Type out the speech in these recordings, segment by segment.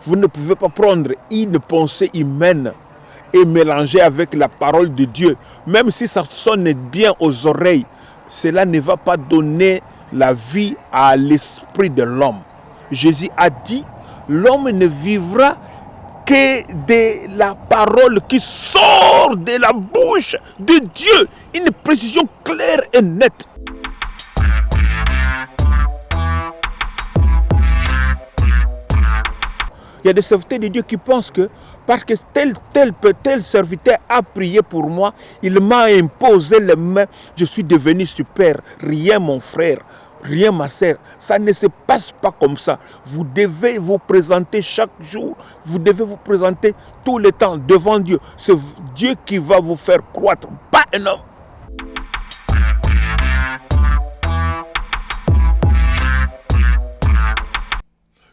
Vous ne pouvez pas prendre une pensée humaine et mélanger avec la parole de Dieu. Même si ça sonne bien aux oreilles, cela ne va pas donner la vie à l'esprit de l'homme. Jésus a dit, l'homme ne vivra que de la parole qui sort de la bouche de Dieu. Une précision claire et nette. Il y a des serviteurs de Dieu qui pensent que parce que tel serviteur a prié pour moi, il m'a imposé les mains, je suis devenu super. Rien mon frère, rien ma sœur. Ça ne se passe pas comme ça. Vous devez vous présenter chaque jour, vous devez vous présenter tout le temps devant Dieu. C'est Dieu qui va vous faire croître, pas un homme.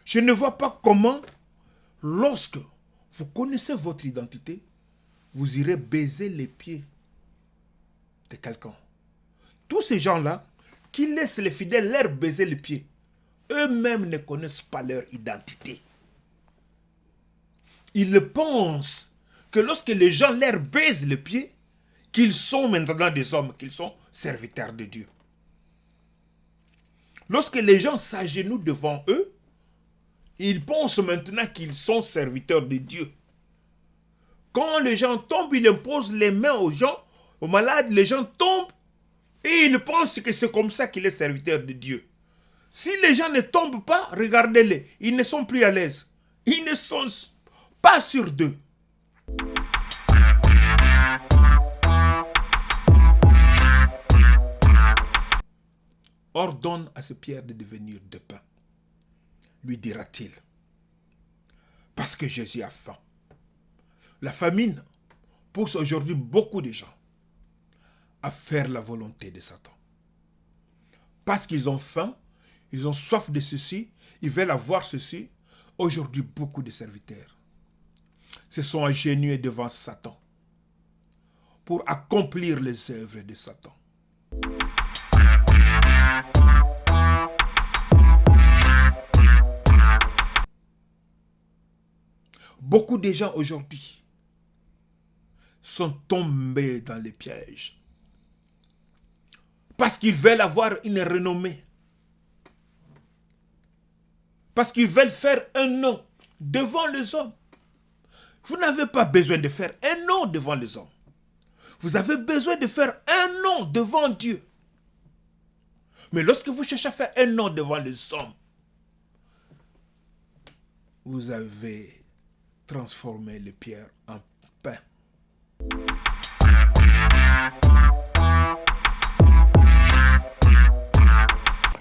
Je ne vois pas comment, lorsque vous connaissez votre identité, vous irez baiser les pieds de quelqu'un. Tous ces gens-là qui laissent les fidèles leur baiser les pieds, eux-mêmes ne connaissent pas leur identité. Ils pensent que lorsque les gens leur baisent les pieds, qu'ils sont maintenant des hommes, qu'ils sont serviteurs de Dieu. Lorsque les gens s'agenouillent devant eux, ils pensent maintenant qu'ils sont serviteurs de Dieu. Quand les gens tombent, ils imposent les mains aux gens, aux malades, les gens tombent et ils pensent que c'est comme ça qu'il est serviteur de Dieu. Si les gens ne tombent pas, regardez-les, ils ne sont plus à l'aise. Ils ne sont pas sûrs d'eux. Ordonne à ce pierre de devenir de pain, lui dira-t-il. Parce que Jésus a faim. La famine pousse aujourd'hui beaucoup de gens à faire la volonté de Satan. Parce qu'ils ont faim, ils ont soif de ceci, ils veulent avoir ceci. Aujourd'hui, beaucoup de serviteurs se sont agenouillés devant Satan pour accomplir les œuvres de Satan. Beaucoup de gens aujourd'hui sont tombés dans les pièges parce qu'ils veulent avoir une renommée, parce qu'ils veulent faire un nom devant les hommes. Vous n'avez pas besoin de faire un nom devant les hommes. Vous avez besoin de faire un nom devant Dieu. Mais lorsque vous cherchez à faire un nom devant les hommes, vous avez transformé les pierres en pain.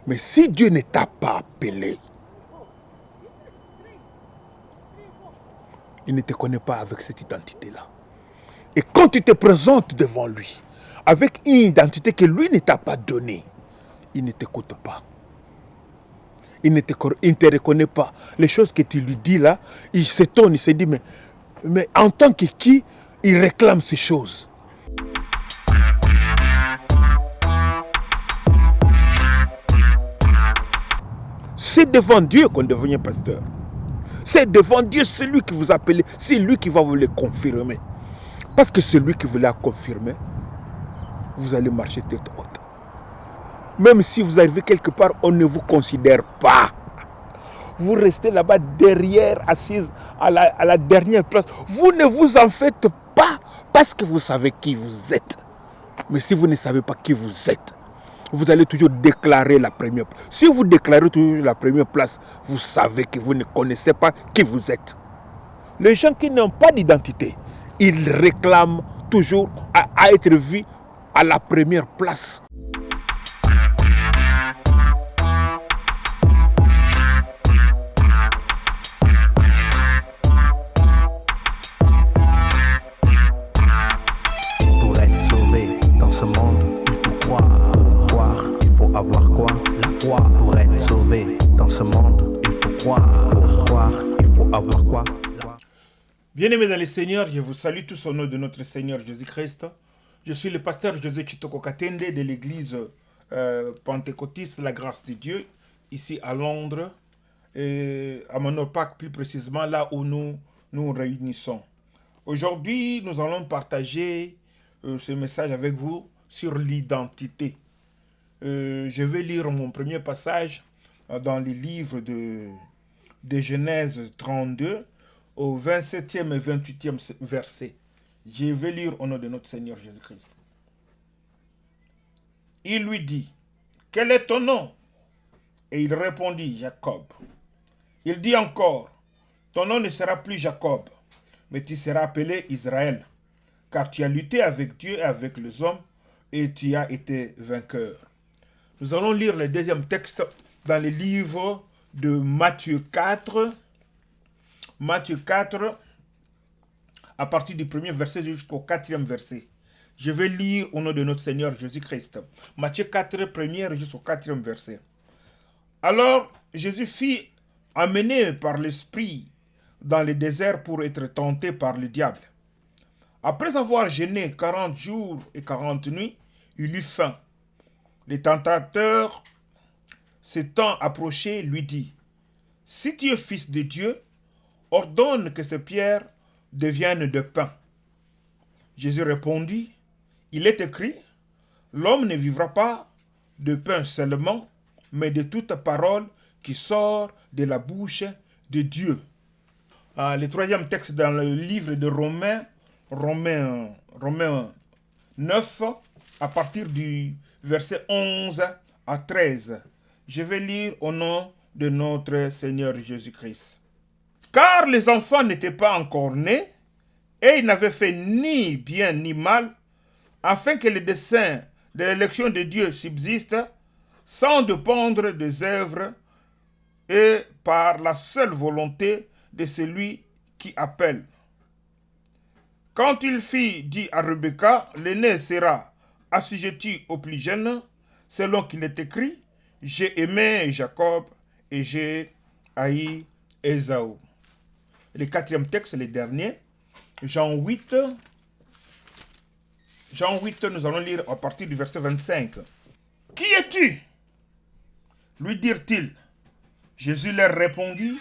Mais si Dieu ne t'a pas appelé, il ne te connaît pas avec cette identité-là. Et quand tu te présentes devant lui, avec une identité que lui ne t'a pas donnée, il ne t'écoute pas. Il ne te reconnaît pas. Les choses que tu lui dis là, il s'étonne, il se dit, mais en tant que qui, il réclame ces choses. C'est devant Dieu qu'on devient pasteur. C'est devant Dieu, c'est lui qui vous appelle, c'est lui qui va vous le confirmer. Parce que c'est lui qui vous l'a confirmé, vous allez marcher tête haute. Même si vous arrivez quelque part, on ne vous considère pas. Vous restez là-bas derrière, assise à la dernière place. Vous ne vous en faites pas parce que vous savez qui vous êtes. Mais si vous ne savez pas qui vous êtes, vous allez toujours déclarer la première place. Si vous déclarez toujours la première place, vous savez que vous ne connaissez pas qui vous êtes. Les gens qui n'ont pas d'identité, ils réclament toujours à être vus à la première place. Pour être sauvé dans ce monde, il faut croire. Pour croire, il faut avoir quoi? La foi. Pour être sauvé dans ce monde, il faut croire. Pour croire, il faut avoir quoi? Bien-aimés dans le Seigneur, je vous salue tous au nom de notre Seigneur Jésus-Christ. Je suis le pasteur José Chitoko Katende de l'église pentecôtiste La Grâce de Dieu, ici à Londres. à Monopac, plus précisément là où nous nous réunissons. Aujourd'hui, nous allons partager ce message avec vous sur l'identité. Je vais lire mon premier passage dans les livres de Genèse 32 au 27e et 28e verset. Je vais lire au nom de notre Seigneur Jésus-Christ. Il lui dit, « Quel est ton nom ?» Et il répondit, « Jacob. » Il dit encore, « Ton nom ne sera plus Jacob, mais tu seras appelé Israël, car tu as lutté avec Dieu et avec les hommes, et tu as été vainqueur. » Nous allons lire le deuxième texte dans le livre de Matthieu 4. Matthieu 4, à partir du premier verset jusqu'au quatrième verset. Je vais lire au nom de notre Seigneur Jésus-Christ. Matthieu 4, premier jusqu'au quatrième verset. Alors, Jésus fut amené par l'Esprit dans le désert pour être tenté par le diable. Après avoir jeûné 40 jours et 40 nuits, il eut faim. Le tentateur, s'étant approché, lui dit, « Si tu es fils de Dieu, ordonne que ces pierres deviennent de pain. » Jésus répondit, « Il est écrit, l'homme ne vivra pas de pain seulement, mais de toute parole qui sort de la bouche de Dieu. » Le troisième texte dans le livre de Romains 9, à partir du verset 11 à 13. Je vais lire au nom de notre Seigneur Jésus-Christ. « Car les enfants n'étaient pas encore nés, et ils n'avaient fait ni bien ni mal, afin que le dessein de l'élection de Dieu subsiste, sans dépendre des œuvres et par la seule volonté de celui qui appelle. Quand il fit dit à Rebecca, l'aîné sera assujetti au plus jeune, selon qu'il est écrit, j'ai aimé Jacob et j'ai haï Ésaü. Le quatrième texte, le dernier, Jean 8, nous allons lire à partir du verset 25. Qui es-tu? Lui dirent-ils. Jésus leur répondit,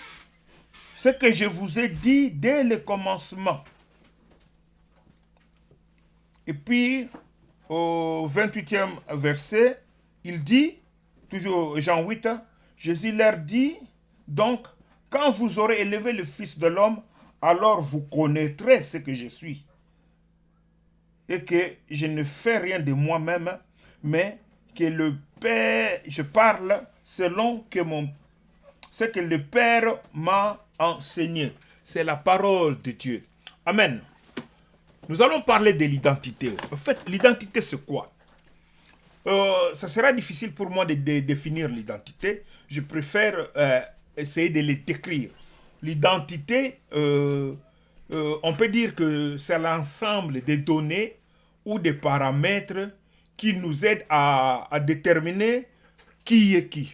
ce que je vous ai dit dès le commencement. Et puis, au 28e verset, il dit, toujours Jean 8, Jésus leur dit, donc, quand vous aurez élevé le Fils de l'homme, alors vous connaîtrez ce que je suis. Et que je ne fais rien de moi-même, mais que le Père, je parle selon ce que le Père m'a enseigné. C'est la parole de Dieu. Amen. Nous allons parler de l'identité. En fait, l'identité, c'est quoi? Ça sera difficile pour moi de définir l'identité. Je préfère essayer de les décrire. L'identité, on peut dire que c'est l'ensemble des données ou des paramètres qui nous aident à déterminer qui est qui.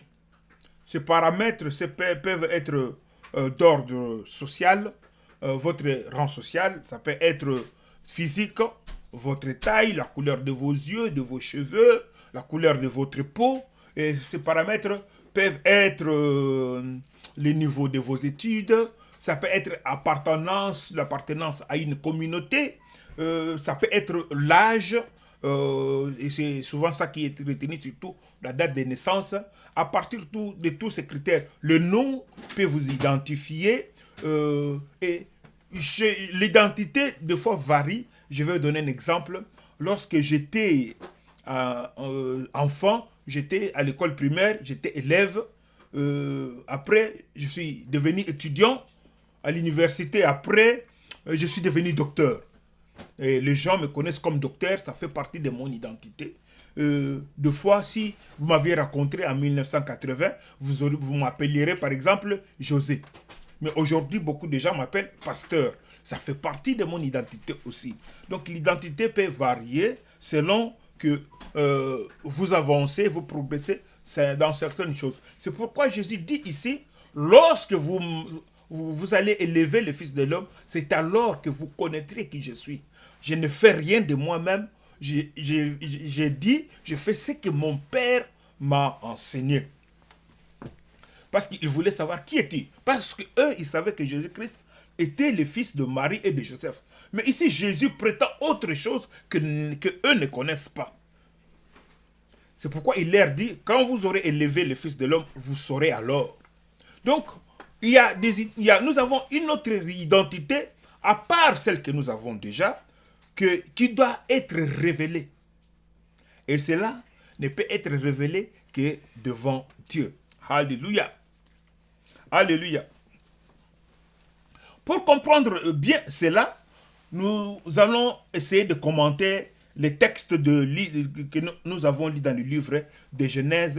Ces paramètres peuvent être d'ordre social, votre rang social, ça peut être physique, votre taille, la couleur de vos yeux, de vos cheveux, la couleur de votre peau. Et ces paramètres peuvent être le niveau de vos études, ça peut être l'appartenance à une communauté, ça peut être l'âge, et c'est souvent ça qui est retenu, surtout la date de naissance. À partir de tous ces critères, le nom peut vous identifier et l'identité des fois varie. Je vais vous donner un exemple. Lorsque j'étais enfant, j'étais à l'école primaire, j'étais élève. Après, je suis devenu étudiant à l'université. Après, je suis devenu docteur. Et les gens me connaissent comme docteur, ça fait partie de mon identité. Deux fois, si vous m'aviez rencontré en 1980, vous m'appellerez par exemple José. Mais aujourd'hui, beaucoup de gens m'appellent pasteur. Ça fait partie de mon identité aussi. Donc l'identité peut varier selon que vous avancez, vous progressez dans certaines choses. C'est pourquoi Jésus dit ici, lorsque vous allez élever le Fils de l'homme, c'est alors que vous connaîtrez qui je suis. Je ne fais rien de moi-même. J'ai dit, je fais ce que mon Père m'a enseigné. Parce qu'ils voulaient savoir qui était. Parce qu'eux, ils savaient que Jésus-Christ était le fils de Marie et de Joseph. Mais ici, Jésus prétend autre chose que eux ne connaissent pas. C'est pourquoi il leur dit, quand vous aurez élevé le Fils de l'homme, vous saurez alors. Donc, nous avons une autre identité, à part celle que nous avons déjà, qui doit être révélée. Et cela ne peut être révélé que devant Dieu. Alléluia. Alléluia. Pour comprendre bien cela, nous allons essayer de commenter les textes que nous avons lus dans le livre de Genèse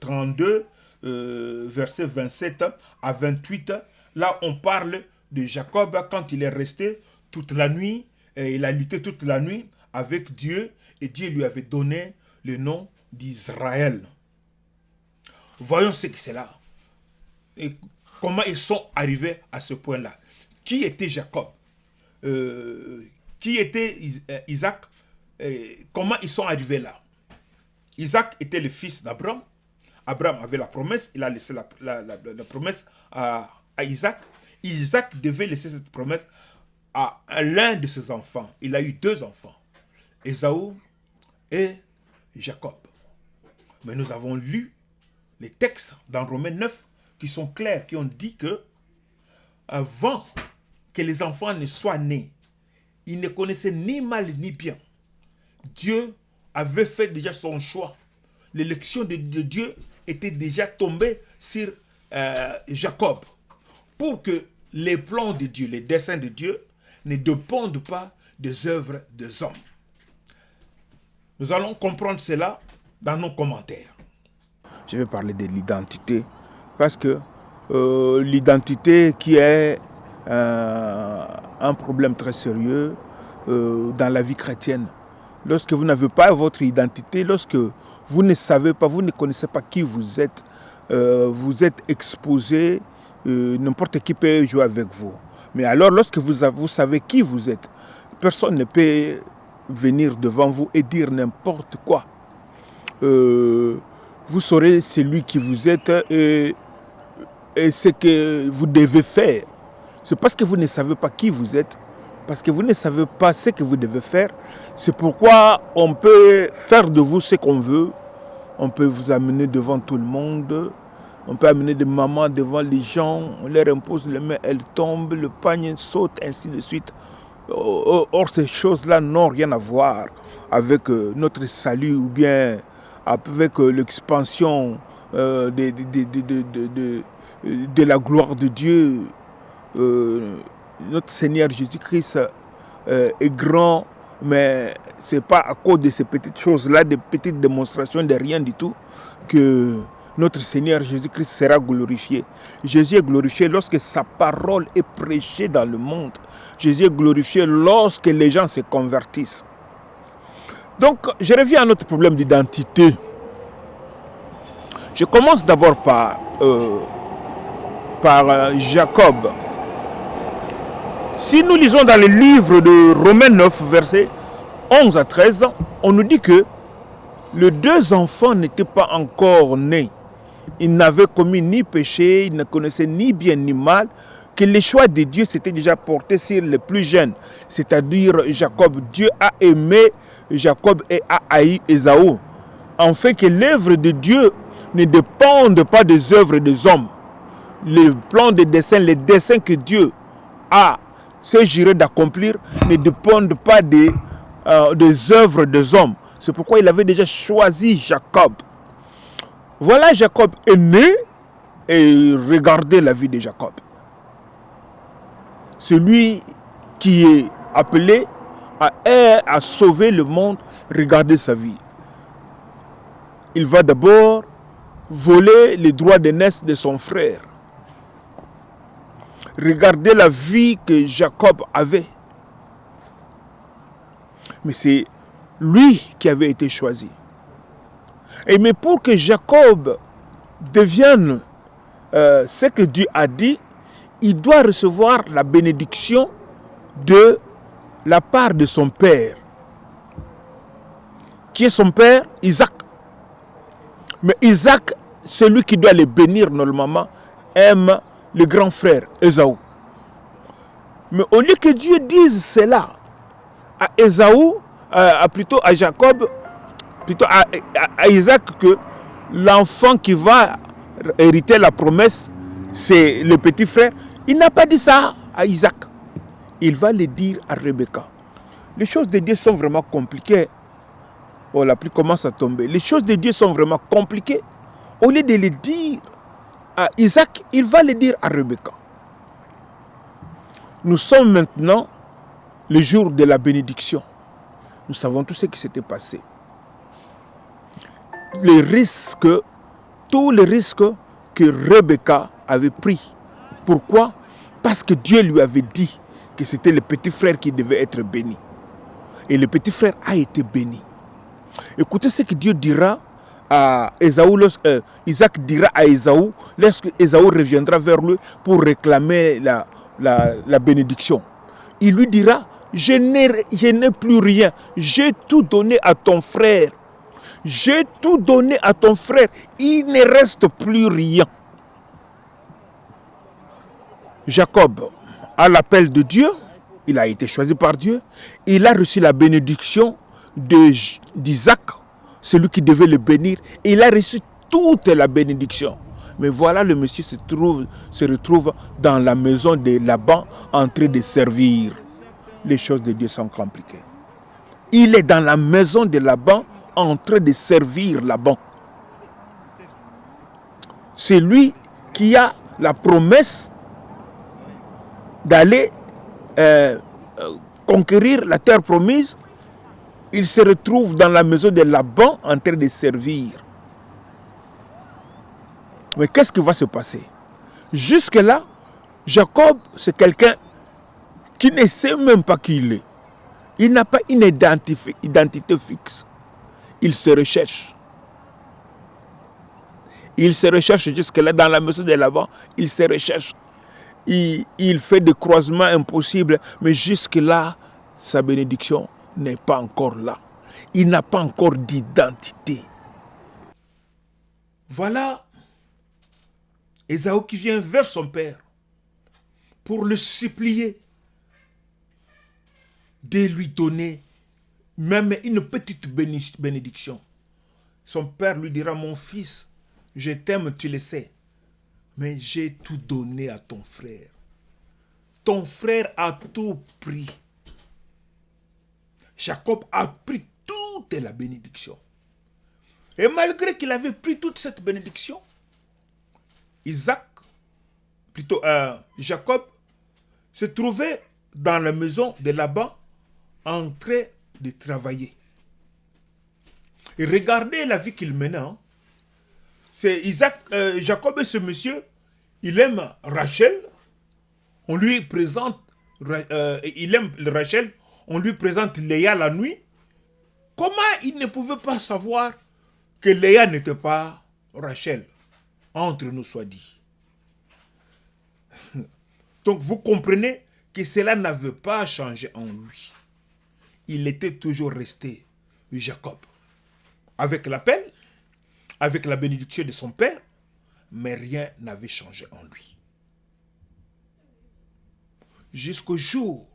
32, versets 27 à 28. Là, on parle de Jacob quand il est resté toute la nuit, et il a lutté toute la nuit avec Dieu, et Dieu lui avait donné le nom d'Israël. Voyons ce que c'est là. Et comment ils sont arrivés à ce point-là. Qui était Jacob? Qui était Isaac? Comment ils sont arrivés là? Isaac était le fils d'Abraham. Abraham avait la promesse. Il a laissé la promesse à Isaac. Isaac devait laisser cette promesse à l'un de ses enfants. Il a eu 2 enfants. Ésaü et Jacob. Mais nous avons lu les textes dans Romains 9 qui sont clairs, qui ont dit que avant que les enfants ne soient nés, ils ne connaissaient ni mal ni bien. Dieu avait fait déjà son choix. L'élection de Dieu était déjà tombée sur Jacob, pour que les plans de Dieu, les desseins de Dieu ne dépendent pas des œuvres des hommes. Nous allons comprendre cela dans nos commentaires. Je vais parler de l'identité, parce que l'identité qui est un problème très sérieux dans la vie chrétienne. Lorsque vous n'avez pas votre identité, lorsque vous ne savez pas, vous ne connaissez pas qui vous êtes exposé, n'importe qui peut jouer avec vous. Mais alors, lorsque vous savez qui vous êtes, personne ne peut venir devant vous et dire n'importe quoi. Vous saurez celui qui vous êtes et ce que vous devez faire. C'est parce que vous ne savez pas qui vous êtes, parce que vous ne savez pas ce que vous devez faire. C'est pourquoi on peut faire de vous ce qu'on veut. On peut vous amener devant tout le monde. On peut amener des mamans devant les gens. On leur impose les mains, elles tombent, le panier saute, ainsi de suite. Or, ces choses-là n'ont rien à voir avec notre salut ou bien avec l'expansion de la gloire de Dieu. Notre Seigneur Jésus-Christ est grand, mais ce n'est pas à cause de ces petites choses-là, des petites démonstrations de rien du tout, que notre Seigneur Jésus-Christ sera glorifié. Jésus est glorifié lorsque sa parole est prêchée dans le monde. Jésus est glorifié lorsque les gens se convertissent. Donc, je reviens à notre problème d'identité. Je commence d'abord par Jacob. Si nous lisons dans le livre de Romains 9, versets 11 à 13, on nous dit que les 2 enfants n'étaient pas encore nés. Ils n'avaient commis ni péché, ils ne connaissaient ni bien ni mal, que le choix de Dieu s'était déjà porté sur les plus jeunes, c'est-à-dire Jacob. Dieu a aimé Jacob et a haï Ésaü. En fait que l'œuvre de Dieu ne dépende pas des œuvres des hommes. Le plan de dessein, les desseins que Dieu a s'est juré d'accomplir ne dépendent pas des œuvres des hommes. C'est pourquoi il avait déjà choisi Jacob. Voilà, Jacob est né et regardez la vie de Jacob. Celui qui est appelé à sauver le monde, regardez sa vie. Il va d'abord voler les droits d'aînesse de son frère. Regardez la vie que Jacob avait. Mais c'est lui qui avait été choisi. Mais pour que Jacob devienne ce que Dieu a dit, il doit recevoir la bénédiction de la part de son père. Qui est son père? Isaac. Mais Isaac celui qui doit les bénir normalement aime le grand frère Ésaü. Mais au lieu que Dieu dise cela à Ésaü, plutôt à Jacob, plutôt à Isaac, que l'enfant qui va hériter la promesse, c'est le petit frère, il n'a pas dit ça à Isaac. Il va le dire à Rebecca. Les choses de Dieu sont vraiment compliquées. Oh, la pluie commence à tomber. Les choses de Dieu sont vraiment compliquées. Au lieu de les dire à Isaac, il va les dire à Rebecca. Nous sommes maintenant le jour de la bénédiction. Nous savons tout ce qui s'était passé. Les risques, tous les risques que Rebecca avait pris. Pourquoi? Parce que Dieu lui avait dit que c'était le petit frère qui devait être béni. Et le petit frère a été béni. Écoutez ce que Dieu dira à Ésaü, Isaac dira à Ésaü, lorsque Ésaü reviendra vers lui pour réclamer la bénédiction. Il lui dira, je n'ai plus rien, j'ai tout donné à ton frère. J'ai tout donné à ton frère, il ne reste plus rien. Jacob, à l'appel de Dieu, il a été choisi par Dieu, il a reçu la bénédiction d'Isaac, celui qui devait le bénir, et il a reçu toute la bénédiction. Mais voilà, le monsieur se retrouve dans la maison de Laban en train de servir. Les choses de Dieu sont compliquées. Il est dans la maison de Laban en train de servir Laban. C'est lui qui a la promesse d'aller conquérir la terre promise. Il se retrouve dans la maison de Laban en train de servir. Mais qu'est-ce qui va se passer? Jusque-là, Jacob, c'est quelqu'un qui ne sait même pas qui il est. Il n'a pas une identité fixe. Il se recherche. Il se recherche jusque-là dans la maison de Laban. Il se recherche. Il fait des croisements impossibles. Mais jusque-là, sa bénédiction n'est pas encore là. Il n'a pas encore d'identité. Voilà Ésaü qui vient vers son père pour le supplier de lui donner même une petite bénédiction. Son père lui dira, mon fils, je t'aime, tu le sais, mais j'ai tout donné à ton frère. Ton frère a tout pris. Jacob a pris toute la bénédiction. Et malgré qu'il avait pris toute cette bénédiction, Jacob se trouvait dans la maison de Laban en train de travailler. Et regardez la vie qu'il menait. C'est Jacob et ce monsieur, il aime Rachel. On lui présente, il aime Rachel. On lui présente Léa la nuit. Comment il ne pouvait pas savoir que Léa n'était pas Rachel? Entre nous soit dit. Donc vous comprenez que cela n'avait pas changé en lui. Il était toujours resté Jacob. Avec l'appel, avec la bénédiction de son père, mais rien n'avait changé en lui. Jusqu'au jour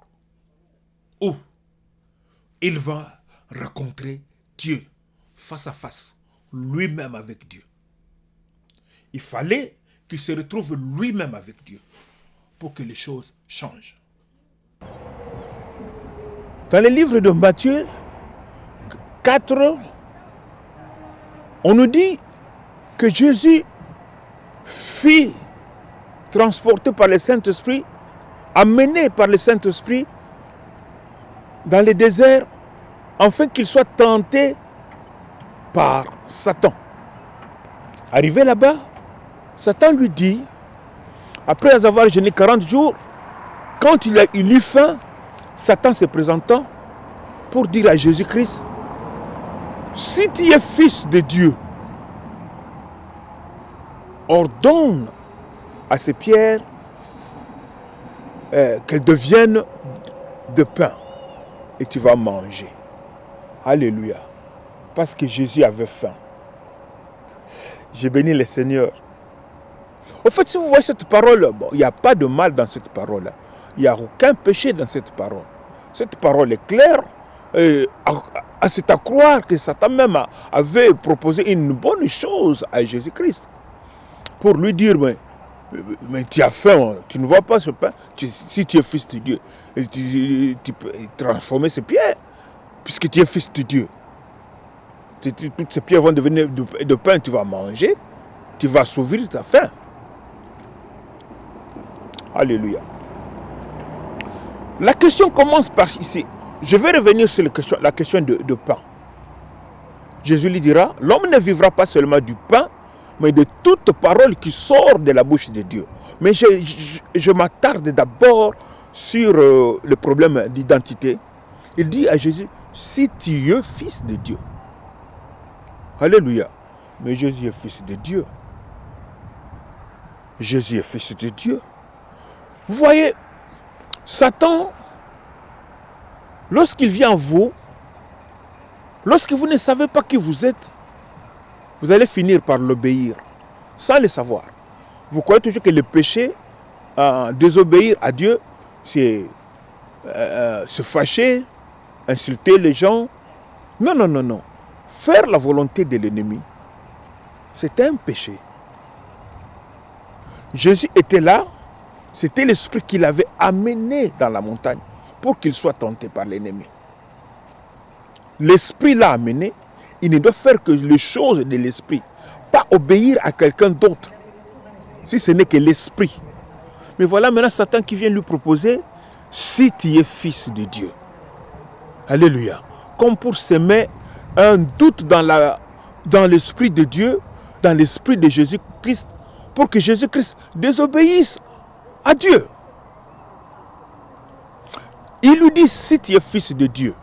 où il va rencontrer Dieu face à face, lui-même avec Dieu. Il fallait qu'il se retrouve lui-même avec Dieu pour que les choses changent. Dans le livre de Matthieu 4, on nous dit que Jésus fut transporté par le Saint-Esprit, amené par le Saint-Esprit dans le désert, afin qu'il soit tenté par Satan. Arrivé là-bas, Satan lui dit, après avoir jeûné 40 jours, quand il eut faim, Satan se présentant pour dire à Jésus-Christ, si tu es fils de Dieu, ordonne à ces pierres qu'elles deviennent de pain et tu vas manger. Alléluia. Parce que Jésus avait faim. J'ai béni le Seigneur. Au fait, si vous voyez cette parole, bon, il n'y a pas de mal dans cette parole. Il n'y a aucun péché dans cette parole. Cette parole est claire. C'est à croire que Satan même avait proposé une bonne chose à Jésus-Christ. Pour lui dire, mais tu as faim, tu ne vois pas ce pain. Si tu es fils de Dieu, tu peux transformer ces pierres, puisque tu es fils de Dieu. Toutes ces pierres vont devenir de pain, tu vas manger, tu vas assouvir ta faim. Alléluia. La question commence par ici. Je vais revenir sur la question de pain. Jésus lui dira, l'homme ne vivra pas seulement du pain, mais de toute parole qui sort de la bouche de Dieu. Mais je m'attarde d'abord sur le problème d'identité. Il dit à Jésus, si tu es fils de Dieu. Alléluia. Mais Jésus est fils de Dieu. Jésus est fils de Dieu. Vous voyez, Satan, lorsqu'il vient à vous, lorsque vous ne savez pas qui vous êtes, vous allez finir par l'obéir, sans le savoir. Vous croyez toujours que le péché, désobéir à Dieu, c'est se fâcher, insulter les gens. Non, non, non, non. Faire la volonté de l'ennemi, c'est un péché. Jésus était là, c'était l'esprit qui l'avait amené dans la montagne pour qu'il soit tenté par l'ennemi. L'esprit l'a amené, il ne doit faire que les choses de l'esprit, pas obéir à quelqu'un d'autre, si ce n'est que l'esprit. Mais voilà maintenant Satan qui vient lui proposer, si tu es fils de Dieu. Alléluia. Comme pour semer un doute dans l'esprit de Dieu, dans l'esprit de Jésus-Christ, pour que Jésus-Christ désobéisse à Dieu. Il lui dit, si tu es fils de Dieu,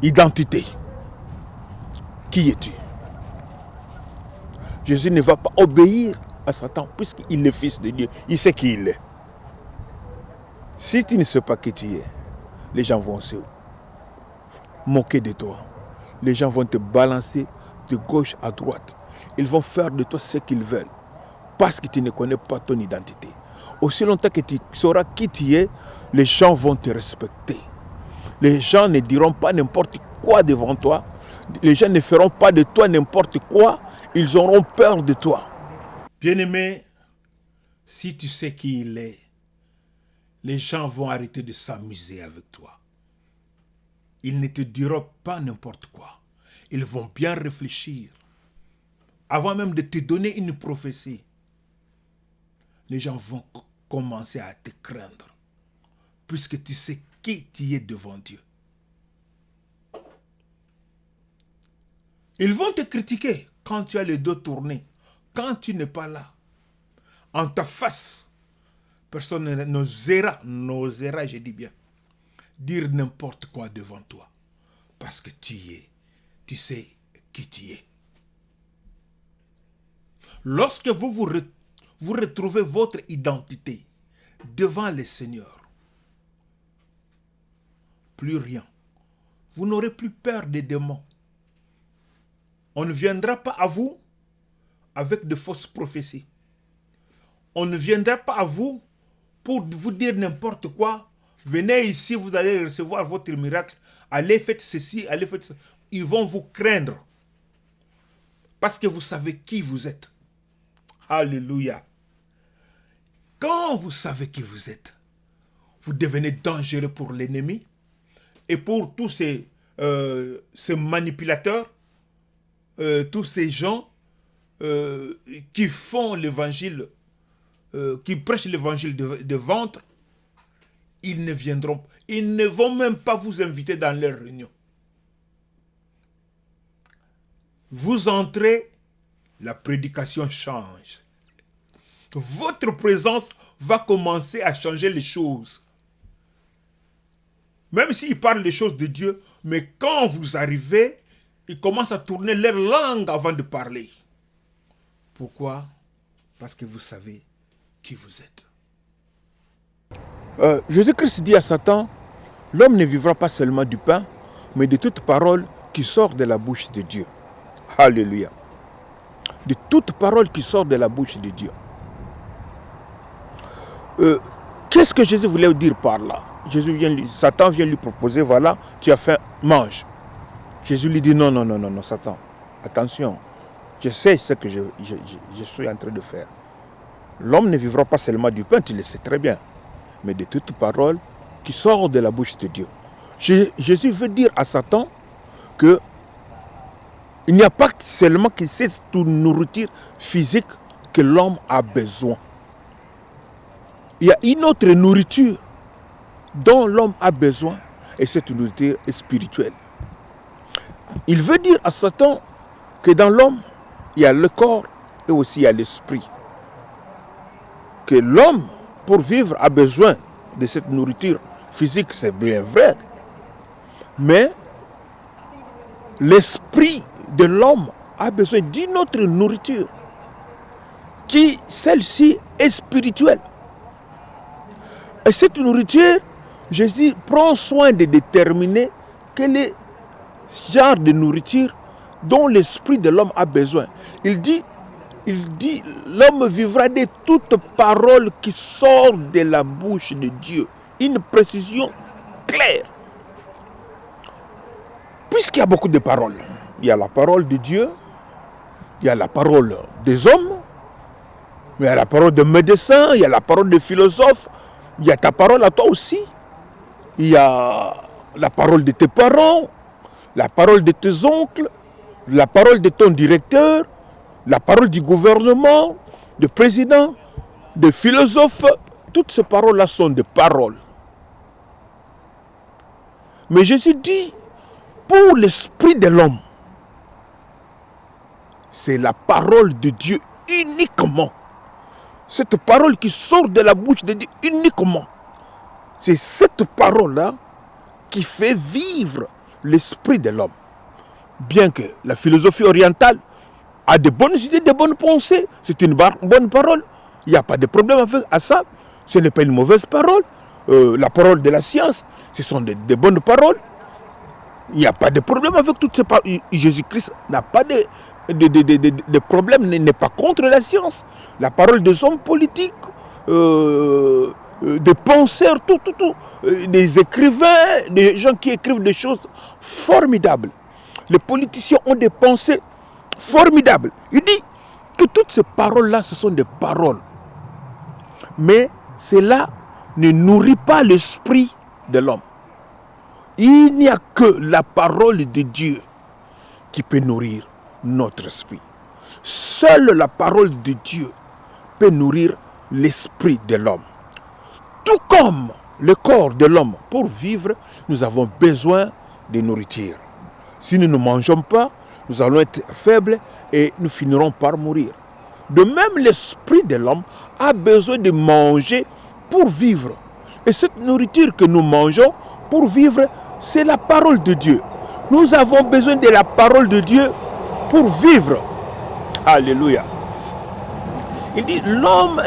identité, qui es-tu? Jésus ne va pas obéir à Satan puisqu'il est fils de Dieu. Il sait qui il est. Si tu ne sais pas qui tu es, les gens vont se moquer de toi. Les gens vont te balancer de gauche à droite. Ils vont faire de toi ce qu'ils veulent parce que tu ne connais pas ton identité. Aussi longtemps que tu sauras qui tu es, les gens vont te respecter. Les gens ne diront pas n'importe quoi devant toi. Les gens ne feront pas de toi n'importe quoi. Ils auront peur de toi. Bien-aimé, si tu sais qui il est, les gens vont arrêter de s'amuser avec toi. Ils ne te diront pas n'importe quoi. Ils vont bien réfléchir. Avant même de te donner une prophétie, les gens vont commencer à te craindre. Puisque tu sais qui tu es devant Dieu. Ils vont te critiquer quand tu as le dos tourné, quand tu n'es pas là. En ta face, personne n'osera, je dis bien, dire n'importe quoi devant toi. Parce que tu sais qui tu es. Lorsque vous retrouvez votre identité devant le Seigneur, plus rien. Vous n'aurez plus peur des démons. On ne viendra pas à vous avec de fausses prophéties. On ne viendra pas à vous pour vous dire n'importe quoi. Venez ici, vous allez recevoir votre miracle. Allez, faites ceci, allez, faites ça. Ils vont vous craindre. Parce que vous savez qui vous êtes. Alléluia. Quand vous savez qui vous êtes, vous devenez dangereux pour l'ennemi. Et pour tous ces manipulateurs, tous ces gens qui font l'évangile, qui prêchent l'évangile de ventre, ils ne vont même pas vous inviter dans leur réunion. Vous entrez, la prédication change. Votre présence va commencer à changer les choses. Même s'ils parlent des choses de Dieu, mais quand vous arrivez, ils commencent à tourner leur langue avant de parler. Pourquoi? Parce que vous savez qui vous êtes. Jésus-Christ dit à Satan, l'homme ne vivra pas seulement du pain, mais de toute parole qui sort de la bouche de Dieu. Alléluia. de toute parole qui sort de la bouche de Dieu. Qu'est-ce que Jésus voulait dire par là? Satan vient lui proposer, voilà, tu as faim, mange. Jésus lui dit, non, Satan, attention, je sais ce que je suis en train de faire. L'homme ne vivra pas seulement du pain, tu le sais très bien, mais de toute parole qui sort de la bouche de Dieu. Jésus veut dire à Satan que il n'y a pas seulement que cette nourriture physique que l'homme a besoin. Il y a une autre nourriture dont l'homme a besoin, et cette nourriture est spirituelle. Il veut dire à Satan que dans l'homme, il y a le corps et aussi il y a l'esprit. Que l'homme, pour vivre, a besoin de cette nourriture physique, c'est bien vrai. Mais l'esprit de l'homme a besoin d'une autre nourriture, qui, celle-ci, est spirituelle. Et cette nourriture, Jésus prend soin de déterminer quel est le genre de nourriture dont l'esprit de l'homme a besoin. Il dit, l'homme vivra de toute parole qui sort de la bouche de Dieu. Une précision claire. Puisqu'il y a beaucoup de paroles, il y a la parole de Dieu, il y a la parole des hommes, il y a la parole de médecins, il y a la parole de philosophes, il y a ta parole à toi aussi, il y a la parole de tes parents, la parole de tes oncles, la parole de ton directeur, la parole du gouvernement, du président, des philosophes. Toutes ces paroles-là sont des paroles. Mais Jésus dit, pour l'esprit de l'homme, c'est la parole de Dieu uniquement. Cette parole qui sort de la bouche de Dieu uniquement. C'est cette parole-là qui fait vivre l'esprit de l'homme. Bien que la philosophie orientale a de bonnes idées, de bonnes pensées, c'est une bonne parole. Il n'y a pas de problème avec ça. Ce n'est pas une mauvaise parole. La parole de la science, ce sont de bonnes paroles. Il n'y a pas de problème avec toutes ces paroles. Jésus-Christ n'a pas de problème, n'est pas contre la science. La parole des hommes politiques, des penseurs, tout. Des écrivains, des gens qui écrivent des choses formidables. Les politiciens ont des pensées formidables. Il dit que toutes ces paroles-là, ce sont des paroles. Mais cela ne nourrit pas l'esprit de l'homme. Il n'y a que la parole de Dieu qui peut nourrir notre esprit. Seule la parole de Dieu peut nourrir l'esprit de l'homme. Tout comme le corps de l'homme, pour vivre, nous avons besoin de nourriture. Si nous ne mangeons pas, nous allons être faibles et nous finirons par mourir. De même, l'esprit de l'homme a besoin de manger pour vivre. Et cette nourriture que nous mangeons pour vivre, c'est la parole de Dieu. Nous avons besoin de la parole de Dieu pour vivre. Alléluia. Il dit,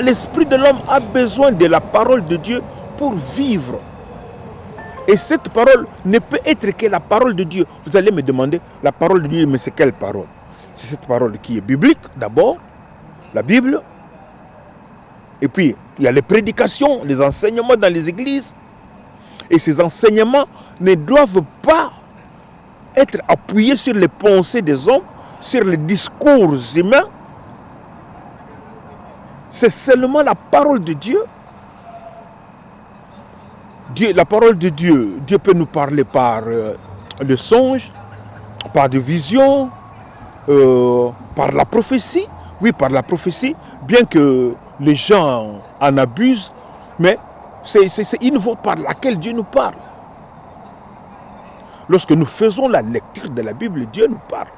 l'esprit de l'homme a besoin de la parole de Dieu pour vivre. Et cette parole ne peut être que la parole de Dieu. Vous allez me demander, la parole de Dieu, mais c'est quelle parole? C'est cette parole qui est biblique, d'abord, la Bible. Et puis, il y a les prédications, les enseignements dans les églises. Et ces enseignements ne doivent pas être appuyés sur les pensées des hommes, sur les discours humains. C'est seulement la parole de Dieu. La parole de Dieu, Dieu peut nous parler par le songe, par des visions, par la prophétie. Oui, par la prophétie, bien que les gens en abusent, mais c'est une voie par laquelle Dieu nous parle. Lorsque nous faisons la lecture de la Bible, Dieu nous parle.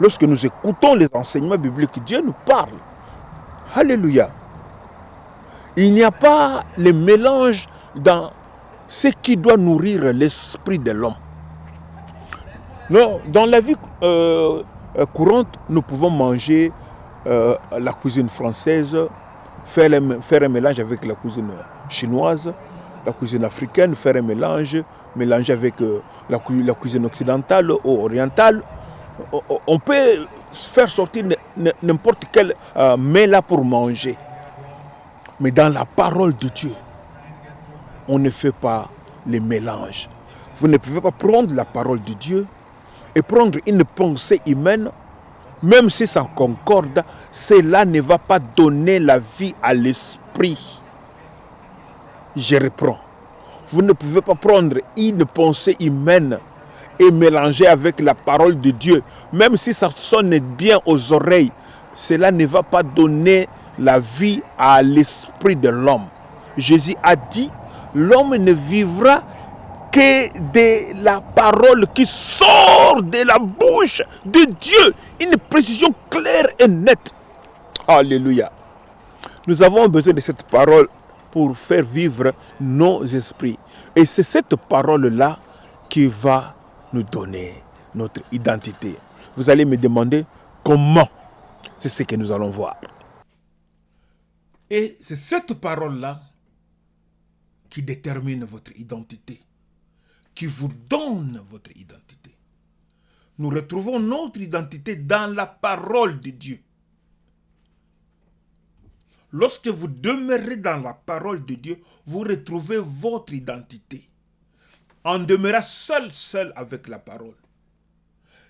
Lorsque nous écoutons les enseignements bibliques, Dieu nous parle. Alléluia. Il n'y a pas le mélange dans ce qui doit nourrir l'esprit de l'homme. Non, dans la vie courante, nous pouvons manger la cuisine française, faire un mélange avec la cuisine chinoise, la cuisine africaine, faire un mélanger avec la cuisine occidentale ou orientale, On peut faire sortir n'importe quel mets là pour manger. Mais dans la parole de Dieu, on ne fait pas les mélanges. Vous ne pouvez pas prendre la parole de Dieu et prendre une pensée humaine, même si ça concorde, cela ne va pas donner la vie à l'esprit. Je reprends. Vous ne pouvez pas prendre une pensée humaine et mélanger avec la parole de Dieu. Même si ça sonne bien aux oreilles, cela ne va pas donner la vie à l'esprit de l'homme. Jésus a dit, l'homme ne vivra que de la parole qui sort de la bouche de Dieu. Une précision claire et nette. Alléluia. Nous avons besoin de cette parole pour faire vivre nos esprits. Et c'est cette parole-là qui va nous donner notre identité. Vous allez me demander comment. C'est ce que nous allons voir. Et c'est cette parole-là qui détermine votre identité, qui vous donne votre identité. Nous retrouvons notre identité dans la parole de Dieu. Lorsque vous demeurez dans la parole de Dieu, vous retrouvez votre identité. En demeurant seul avec la parole.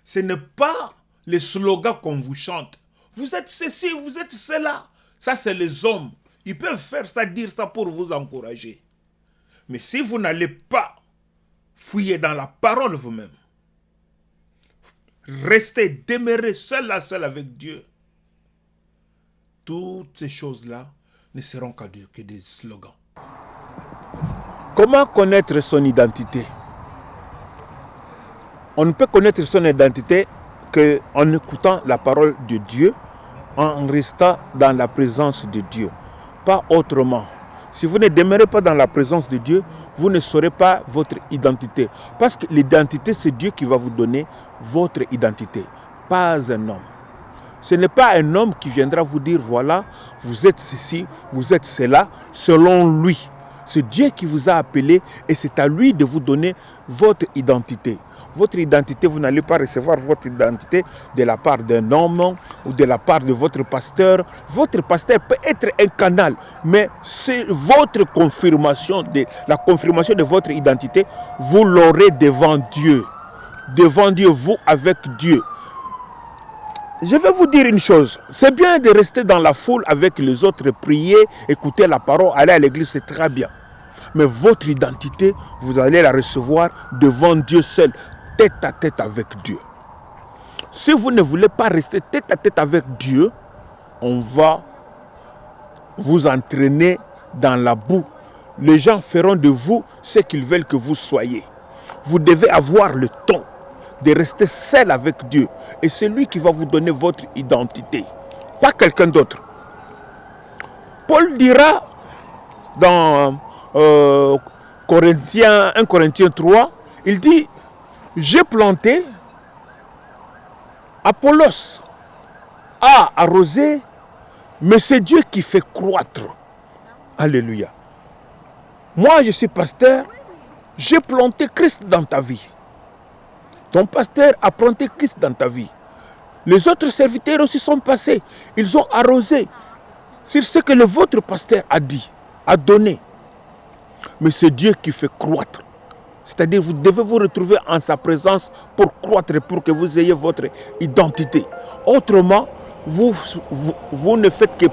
Ce n'est pas les slogans qu'on vous chante. Vous êtes ceci, vous êtes cela. Ça, c'est les hommes. Ils peuvent faire ça, dire ça pour vous encourager. Mais si vous n'allez pas fouiller dans la parole vous-même, restez, demeurez seul avec Dieu, toutes ces choses-là ne seront que des slogans. Comment connaître son identité? On ne peut connaître son identité qu'en écoutant la parole de Dieu, en restant dans la présence de Dieu. Pas autrement. Si vous ne demeurez pas dans la présence de Dieu, vous ne saurez pas votre identité. Parce que l'identité, c'est Dieu qui va vous donner votre identité. Pas un homme. Ce n'est pas un homme qui viendra vous dire, voilà, vous êtes ceci, vous êtes cela, selon lui. C'est Dieu qui vous a appelé et c'est à lui de vous donner votre identité. Votre identité, vous n'allez pas recevoir votre identité de la part d'un homme ou de la part de votre pasteur. Votre pasteur peut être un canal, mais c'est votre confirmation, la confirmation de votre identité, vous l'aurez devant Dieu. Devant Dieu, vous avec Dieu. Je vais vous dire une chose, c'est bien de rester dans la foule avec les autres, prier, écouter la parole, aller à l'église, c'est très bien. Mais votre identité, vous allez la recevoir devant Dieu seul, tête à tête avec Dieu. Si vous ne voulez pas rester tête à tête avec Dieu, on va vous entraîner dans la boue. Les gens feront de vous ce qu'ils veulent que vous soyez. Vous devez avoir le temps de rester seul avec Dieu. Et c'est lui qui va vous donner votre identité, pas quelqu'un d'autre. Paul dira dans 1 Corinthiens 3, il dit, j'ai planté, Apollos a arrosé, mais c'est Dieu qui fait croître. Alléluia. Moi, je suis pasteur, j'ai planté Christ dans ta vie. Ton pasteur a planté Christ dans ta vie. Les autres serviteurs aussi sont passés. Ils ont arrosé sur ce que votre pasteur a dit, a donné. Mais c'est Dieu qui fait croître. C'est-à-dire vous devez vous retrouver en sa présence pour croître, pour que vous ayez votre identité. Autrement, vous ne faites que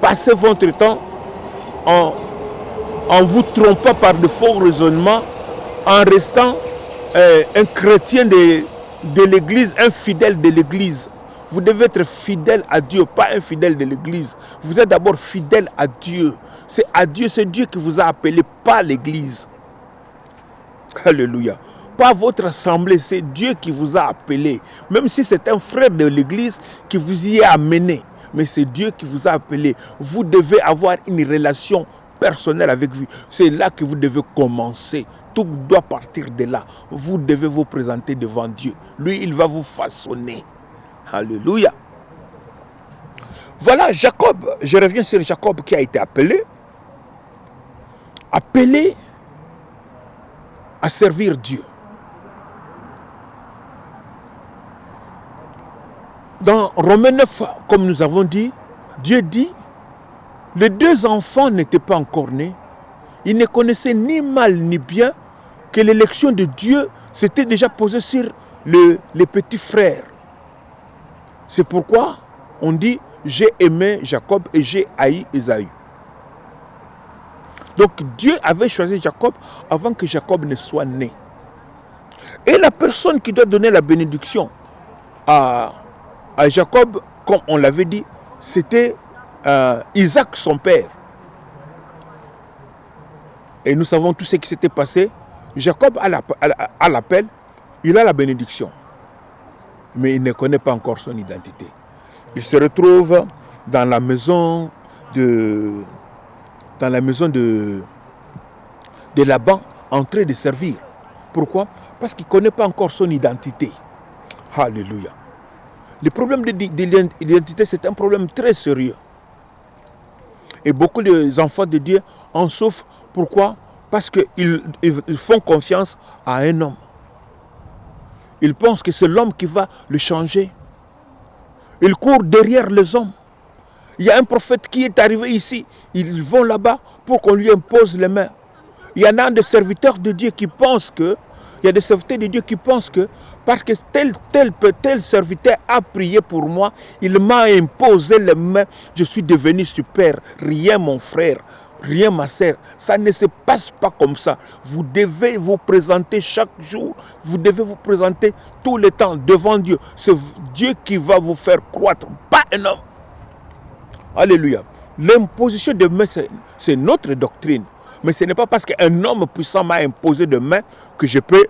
passer votre temps en vous trompant par de faux raisonnements, en restant un chrétien de l'église, un fidèle de l'église. Vous devez être fidèle à Dieu, pas un fidèle de l'église. Vous êtes d'abord fidèle à Dieu. C'est à Dieu, c'est Dieu qui vous a appelé, pas l'église. Alléluia. Pas votre assemblée, c'est Dieu qui vous a appelé. Même si c'est un frère de l'église qui vous y a amené. Mais c'est Dieu qui vous a appelé. Vous devez avoir une relation personnelle avec lui. C'est là que vous devez commencer. Tout doit partir de là. Vous devez vous présenter devant Dieu. Lui, il va vous façonner. Alléluia. Voilà Jacob. Je reviens sur Jacob qui a été appelé. Appelé à servir Dieu. Dans Romains 9, comme nous avons dit, Dieu dit, les deux enfants n'étaient pas encore nés. Ils ne connaissaient ni mal ni bien, que l'élection de Dieu s'était déjà posée sur les petits frères. C'est pourquoi on dit, j'ai aimé Jacob et j'ai haï Ésaü. Donc Dieu avait choisi Jacob avant que Jacob ne soit né. Et la personne qui doit donner la bénédiction à Jacob, comme on l'avait dit, c'était Isaac, son père. Et nous savons tout ce qui s'était passé. Jacob a l'appel, il a la bénédiction. Mais il ne connaît pas encore son identité. Il se retrouve dans la maison de Laban en train de servir. Pourquoi? Parce qu'il ne connaît pas encore son identité. Alléluia. Le problème de l'identité, c'est un problème très sérieux. Et beaucoup d'enfants de Dieu en souffrent. Pourquoi? Parce qu'ils font confiance à un homme. Ils pensent que c'est l'homme qui va le changer. Ils courent derrière les hommes. Il y a un prophète qui est arrivé ici. Ils vont là-bas pour qu'on lui impose les mains. Il y en a des serviteurs de Dieu qui pensent que, parce que tel serviteur a prié pour moi, il m'a imposé les mains, je suis devenu super. Rien mon frère, rien ma sœur. Ça ne se passe pas comme ça. Vous devez vous présenter chaque jour, vous devez vous présenter tout le temps devant Dieu. C'est Dieu qui va vous faire croître, pas un homme. Alléluia. L'imposition de main, c'est notre doctrine. Mais ce n'est pas parce qu'un homme puissant m'a imposé de main que je peux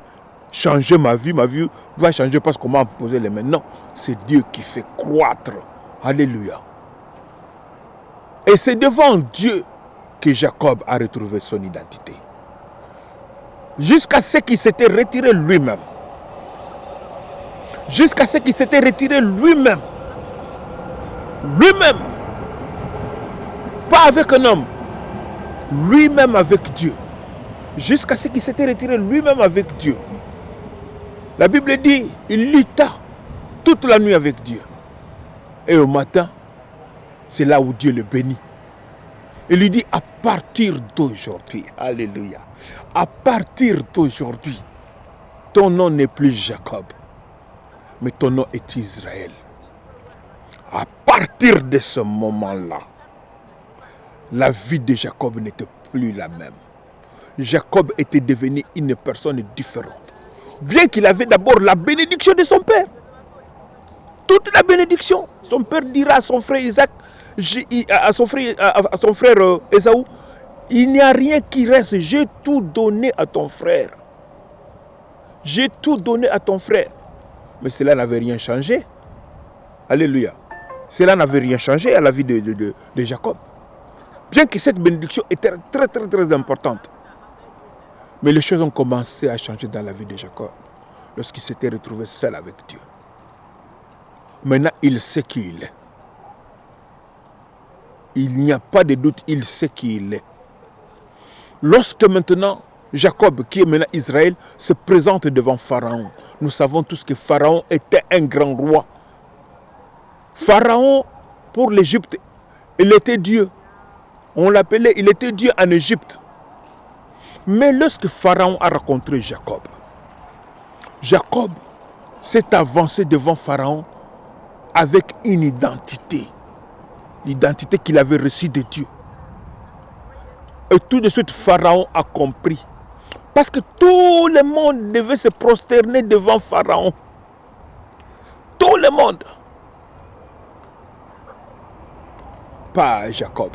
changer ma vie. Ma vie va changer parce qu'on m'a imposé les mains. Non, c'est Dieu qui fait croître. Alléluia. Et c'est devant Dieu que Jacob a retrouvé son identité. Jusqu'à ce qu'il s'était retiré lui-même. Jusqu'à ce qu'il s'était retiré lui-même. Lui-même. Pas avec un homme. Lui-même avec Dieu. Jusqu'à ce qu'il s'était retiré lui-même avec Dieu. La Bible dit, il lutta toute la nuit avec Dieu. Et au matin, c'est là où Dieu le bénit. Il lui dit, à partir d'aujourd'hui, alléluia, à partir d'aujourd'hui, ton nom n'est plus Jacob, mais ton nom est Israël. À partir de ce moment-là, la vie de Jacob n'était plus la même. Jacob était devenu une personne différente. Bien qu'il avait d'abord la bénédiction de son père. Toute la bénédiction. Son père dira à son frère Isaac, à son frère Ésaü, il n'y a rien qui reste, j'ai tout donné à ton frère. J'ai tout donné à ton frère. Mais cela n'avait rien changé. Alléluia. Cela n'avait rien changé à la vie de Jacob. Bien que cette bénédiction était très très très importante. Mais les choses ont commencé à changer dans la vie de Jacob lorsqu'il s'était retrouvé seul avec Dieu. Maintenant, il sait qui il est. Il n'y a pas de doute, il sait qui il est. Lorsque maintenant, Jacob, qui est maintenant Israël, se présente devant Pharaon, nous savons tous que Pharaon était un grand roi. Pharaon, pour l'Égypte, il était Dieu. On l'appelait, il était Dieu en Égypte. Mais lorsque Pharaon a rencontré Jacob, Jacob s'est avancé devant Pharaon avec une identité. L'identité qu'il avait reçue de Dieu. Et tout de suite, Pharaon a compris. Parce que tout le monde devait se prosterner devant Pharaon. Tout le monde. Pas Jacob.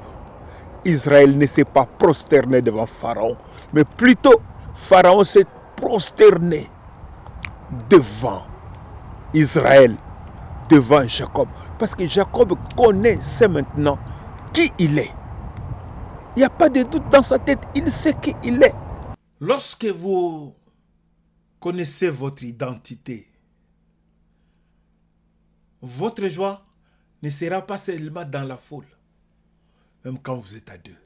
Israël ne s'est pas prosterné devant Pharaon. Mais plutôt, Pharaon s'est prosterné devant Israël, devant Jacob. Parce que Jacob connaissait maintenant qui il est. Il n'y a pas de doute dans sa tête, il sait qui il est. Lorsque vous connaissez votre identité, votre joie ne sera pas seulement dans la foule, même quand vous êtes à deux,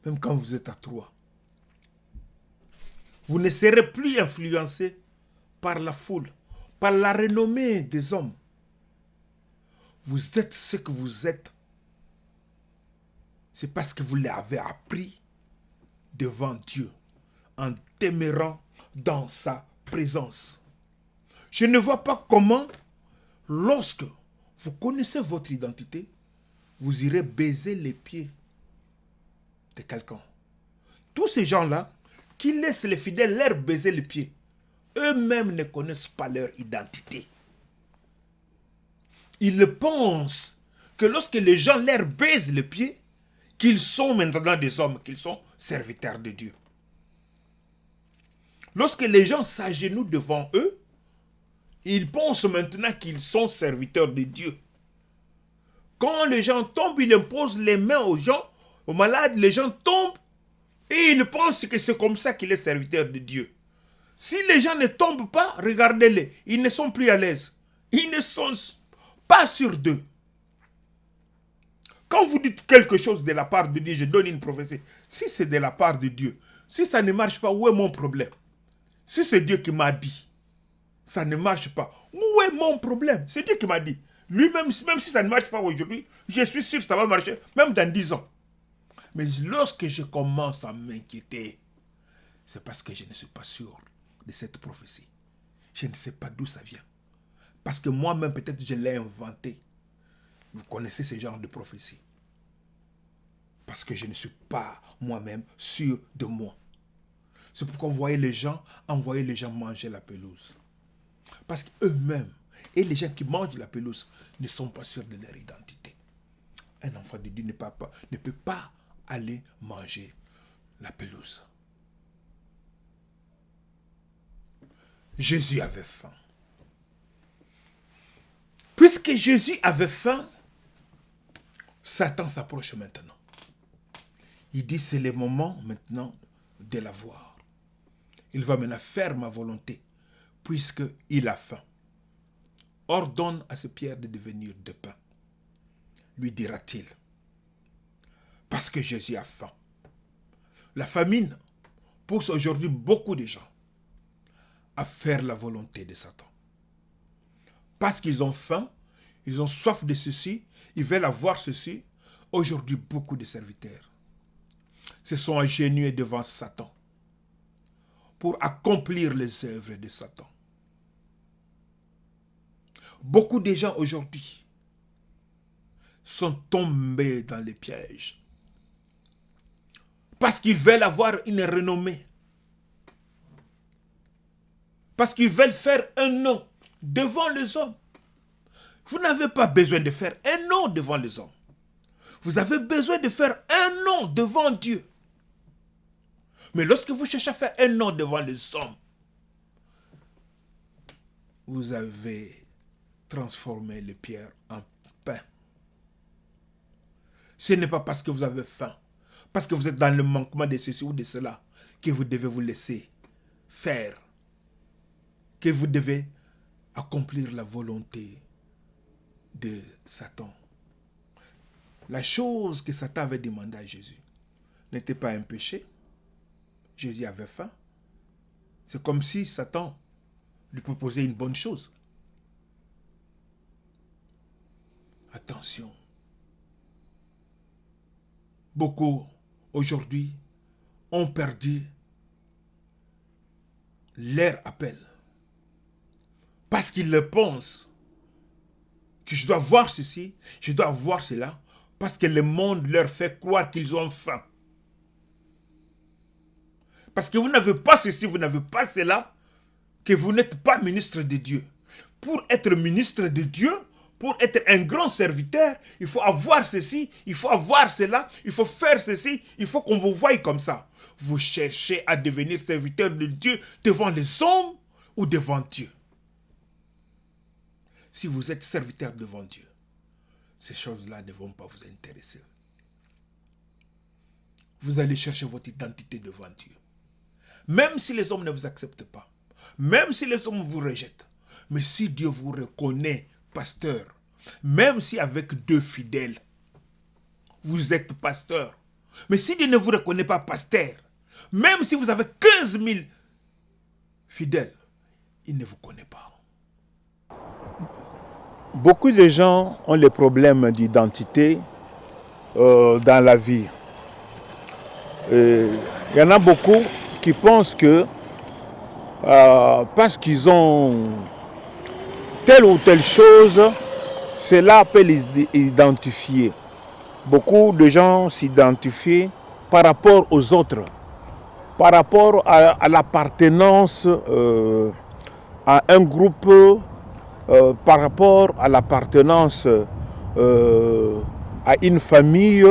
même quand vous êtes à trois. Vous ne serez plus influencé par la foule, par la renommée des hommes. Vous êtes ce que vous êtes. C'est parce que vous l'avez appris devant Dieu, en demeurant dans sa présence. Je ne vois pas comment, lorsque vous connaissez votre identité, vous irez baiser les pieds de quelqu'un. Tous ces gens-là, qui laissent les fidèles leur baiser les pieds, eux-mêmes ne connaissent pas leur identité. Ils pensent que lorsque les gens leur baisent les pieds, qu'ils sont maintenant des hommes, qu'ils sont serviteurs de Dieu. Lorsque les gens s'agenouillent devant eux, ils pensent maintenant qu'ils sont serviteurs de Dieu. Quand les gens tombent, ils imposent les mains aux gens, aux malades, les gens tombent et ils pensent que c'est comme ça qu'il est serviteur de Dieu. Si les gens ne tombent pas, regardez-les, ils ne sont plus à l'aise. Ils ne sont pas sûrs d'eux. Quand vous dites quelque chose de la part de Dieu, je donne une prophétie. Si c'est de la part de Dieu, si ça ne marche pas, où est mon problème? Si c'est Dieu qui m'a dit, ça ne marche pas, où est mon problème? C'est Dieu qui m'a dit. Lui-même, même si ça ne marche pas aujourd'hui, je suis sûr que ça va marcher, même dans 10 ans. Mais lorsque je commence à m'inquiéter, c'est parce que je ne suis pas sûr de cette prophétie. Je ne sais pas d'où ça vient. Parce que moi-même, peut-être, je l'ai inventé. Vous connaissez ce genre de prophétie. Parce que je ne suis pas moi-même sûr de moi. C'est pourquoi vous voyez les gens, envoyer les gens manger la pelouse. Parce qu'eux-mêmes, et les gens qui mangent la pelouse, ne sont pas sûrs de leur identité. Un enfant de Dieu ne peut pas aller manger la pelouse. Jésus avait faim. Puisque Jésus avait faim, Satan s'approche maintenant. Il dit, c'est le moment maintenant de la voir. Il va maintenant faire ma volonté, puisqu'il a faim. Ordonne à ce pierre de devenir de pain, lui dira-t-il. Parce que Jésus a faim. La famine pousse aujourd'hui beaucoup de gens à faire la volonté de Satan. Parce qu'ils ont faim, ils ont soif de ceci, ils veulent avoir ceci. Aujourd'hui, beaucoup de serviteurs se sont agenouillés devant Satan pour accomplir les œuvres de Satan. Beaucoup de gens aujourd'hui sont tombés dans les pièges parce qu'ils veulent avoir une renommée, parce qu'ils veulent faire un nom devant les hommes. Vous n'avez pas besoin de faire un nom devant les hommes. Vous avez besoin de faire un nom devant Dieu. Mais lorsque vous cherchez à faire un nom devant les hommes, vous avez transformé les pierres en pain. Ce n'est pas parce que vous avez faim, parce que vous êtes dans le manquement de ceci ou de cela, que vous devez vous laisser faire, que vous devez accomplir la volonté de Satan. La chose que Satan avait demandé à Jésus n'était pas un péché. Jésus avait faim. C'est comme si Satan lui proposait une bonne chose. Attention. Beaucoup aujourd'hui ont perdu leur appel. Parce qu'ils le pensent que je dois voir ceci, je dois voir cela, parce que le monde leur fait croire qu'ils ont faim. Parce que vous n'avez pas ceci, vous n'avez pas cela, que vous n'êtes pas ministre de Dieu. Pour être ministre de Dieu, pour être un grand serviteur, il faut avoir ceci, il faut avoir cela, il faut faire ceci, il faut qu'on vous voie comme ça. Vous cherchez à devenir serviteur de Dieu devant les hommes ou devant Dieu. Si vous êtes serviteur devant Dieu, ces choses-là ne vont pas vous intéresser. Vous allez chercher votre identité devant Dieu. Même si les hommes ne vous acceptent pas, même si les hommes vous rejettent, mais si Dieu vous reconnaît pasteur, même si avec 2 fidèles, vous êtes pasteur, mais si Dieu ne vous reconnaît pas pasteur, même si vous avez 15 000 fidèles, il ne vous connaît pas. Beaucoup de gens ont les problèmes d'identité dans la vie. Il y en a beaucoup qui pensent que parce qu'ils ont telle ou telle chose, cela peut les identifier. Beaucoup de gens s'identifient par rapport aux autres, par rapport à l'appartenance à un groupe, par rapport à l'appartenance à une famille,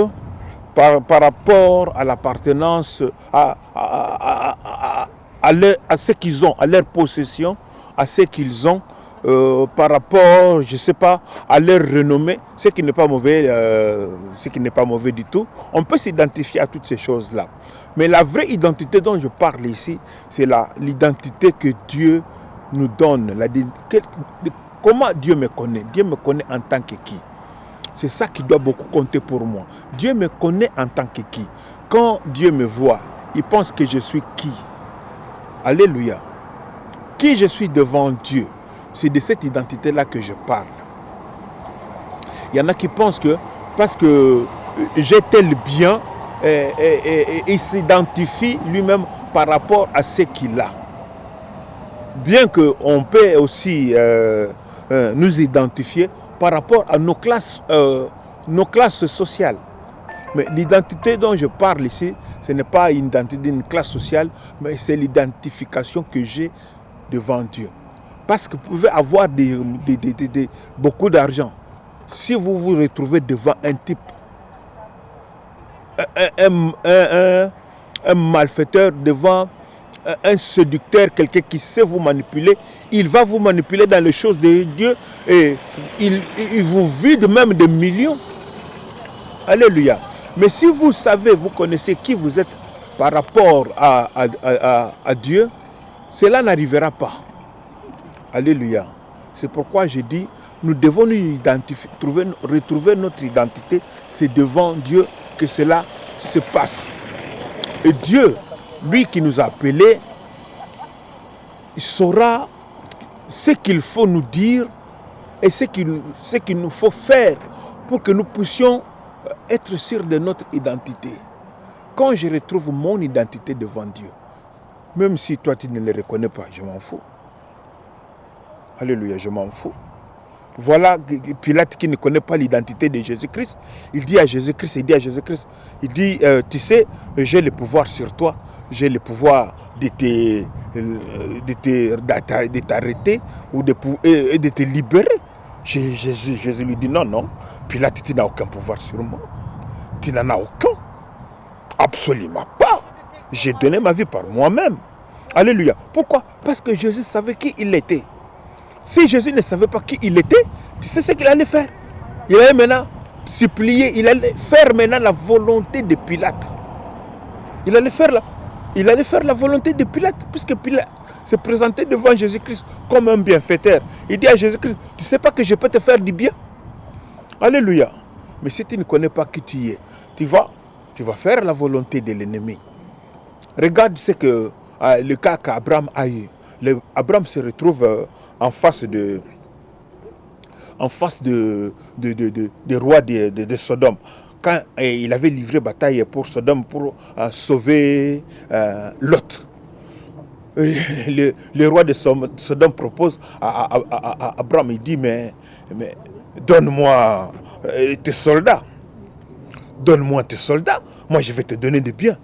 par rapport à l'appartenance à ce qu'ils ont, à leur possession, à ce qu'ils ont, par rapport, je ne sais pas, à leur renommée, ce qui n'est pas mauvais, ce qui n'est pas mauvais du tout. On peut s'identifier à toutes ces choses-là. Mais la vraie identité dont je parle ici, c'est l'identité que Dieu nous donne. Comment Dieu me connaît? Dieu me connaît en tant que qui? C'est ça qui doit beaucoup compter pour moi. Dieu me connaît en tant que qui? Quand Dieu me voit, il pense que je suis qui? Alléluia. Qui je suis devant Dieu? C'est de cette identité-là que je parle. Il y en a qui pensent que parce que j'ai tel bien, il s'identifie lui-même par rapport à ce qu'il a. Bien qu'on peut aussi nous identifier par rapport à nos classes sociales. Mais l'identité dont je parle ici, ce n'est pas une identité d'une classe sociale, mais c'est l'identification que j'ai devant Dieu. Parce que vous pouvez avoir beaucoup d'argent. Si vous vous retrouvez devant un type, un malfaiteur, devant un séducteur, quelqu'un qui sait vous manipuler, il va vous manipuler dans les choses de Dieu et il vous vide même de millions. Alléluia. Mais si vous savez, vous connaissez qui vous êtes par rapport à Dieu, cela n'arrivera pas. Alléluia. C'est pourquoi je dis, nous devons nous identifier, retrouver notre identité. C'est devant Dieu que cela se passe. Et Dieu, lui qui nous a appelés, il saura ce qu'il faut nous dire et ce qu'il nous faut faire pour que nous puissions être sûrs de notre identité. Quand je retrouve mon identité devant Dieu, même si toi tu ne le reconnais pas, je m'en fous. Alléluia, je m'en fous. Voilà Pilate qui ne connaît pas l'identité de Jésus-Christ. Il dit à Jésus-Christ, tu sais, j'ai le pouvoir sur toi, j'ai le pouvoir de t'arrêter ou de te libérer. Jésus lui dit non, Pilate, tu n'as aucun pouvoir sur moi. Tu n'en as aucun. Absolument pas. J'ai donné ma vie par moi-même. Alléluia. Pourquoi? Parce que Jésus savait qui il était. Si Jésus ne savait pas qui il était, tu sais ce qu'il allait faire? Il allait maintenant supplier, il allait faire maintenant la volonté de Pilate. Il allait faire la volonté de Pilate, puisque Pilate se présentait devant Jésus-Christ comme un bienfaiteur. Il dit à Jésus-Christ, tu ne sais pas que je peux te faire du bien? Alléluia. Mais si tu ne connais pas qui tu es, tu vas faire la volonté de l'ennemi. Regarde ce que le cas qu'Abraham a eu. Abraham se retrouve en face du roi de Sodome. Quand il avait livré bataille pour Sodome pour sauver Lot. Le roi de Sodome propose à Abraham, il dit, mais donne-moi tes soldats. Donne-moi tes soldats. Moi, je vais te donner des biens.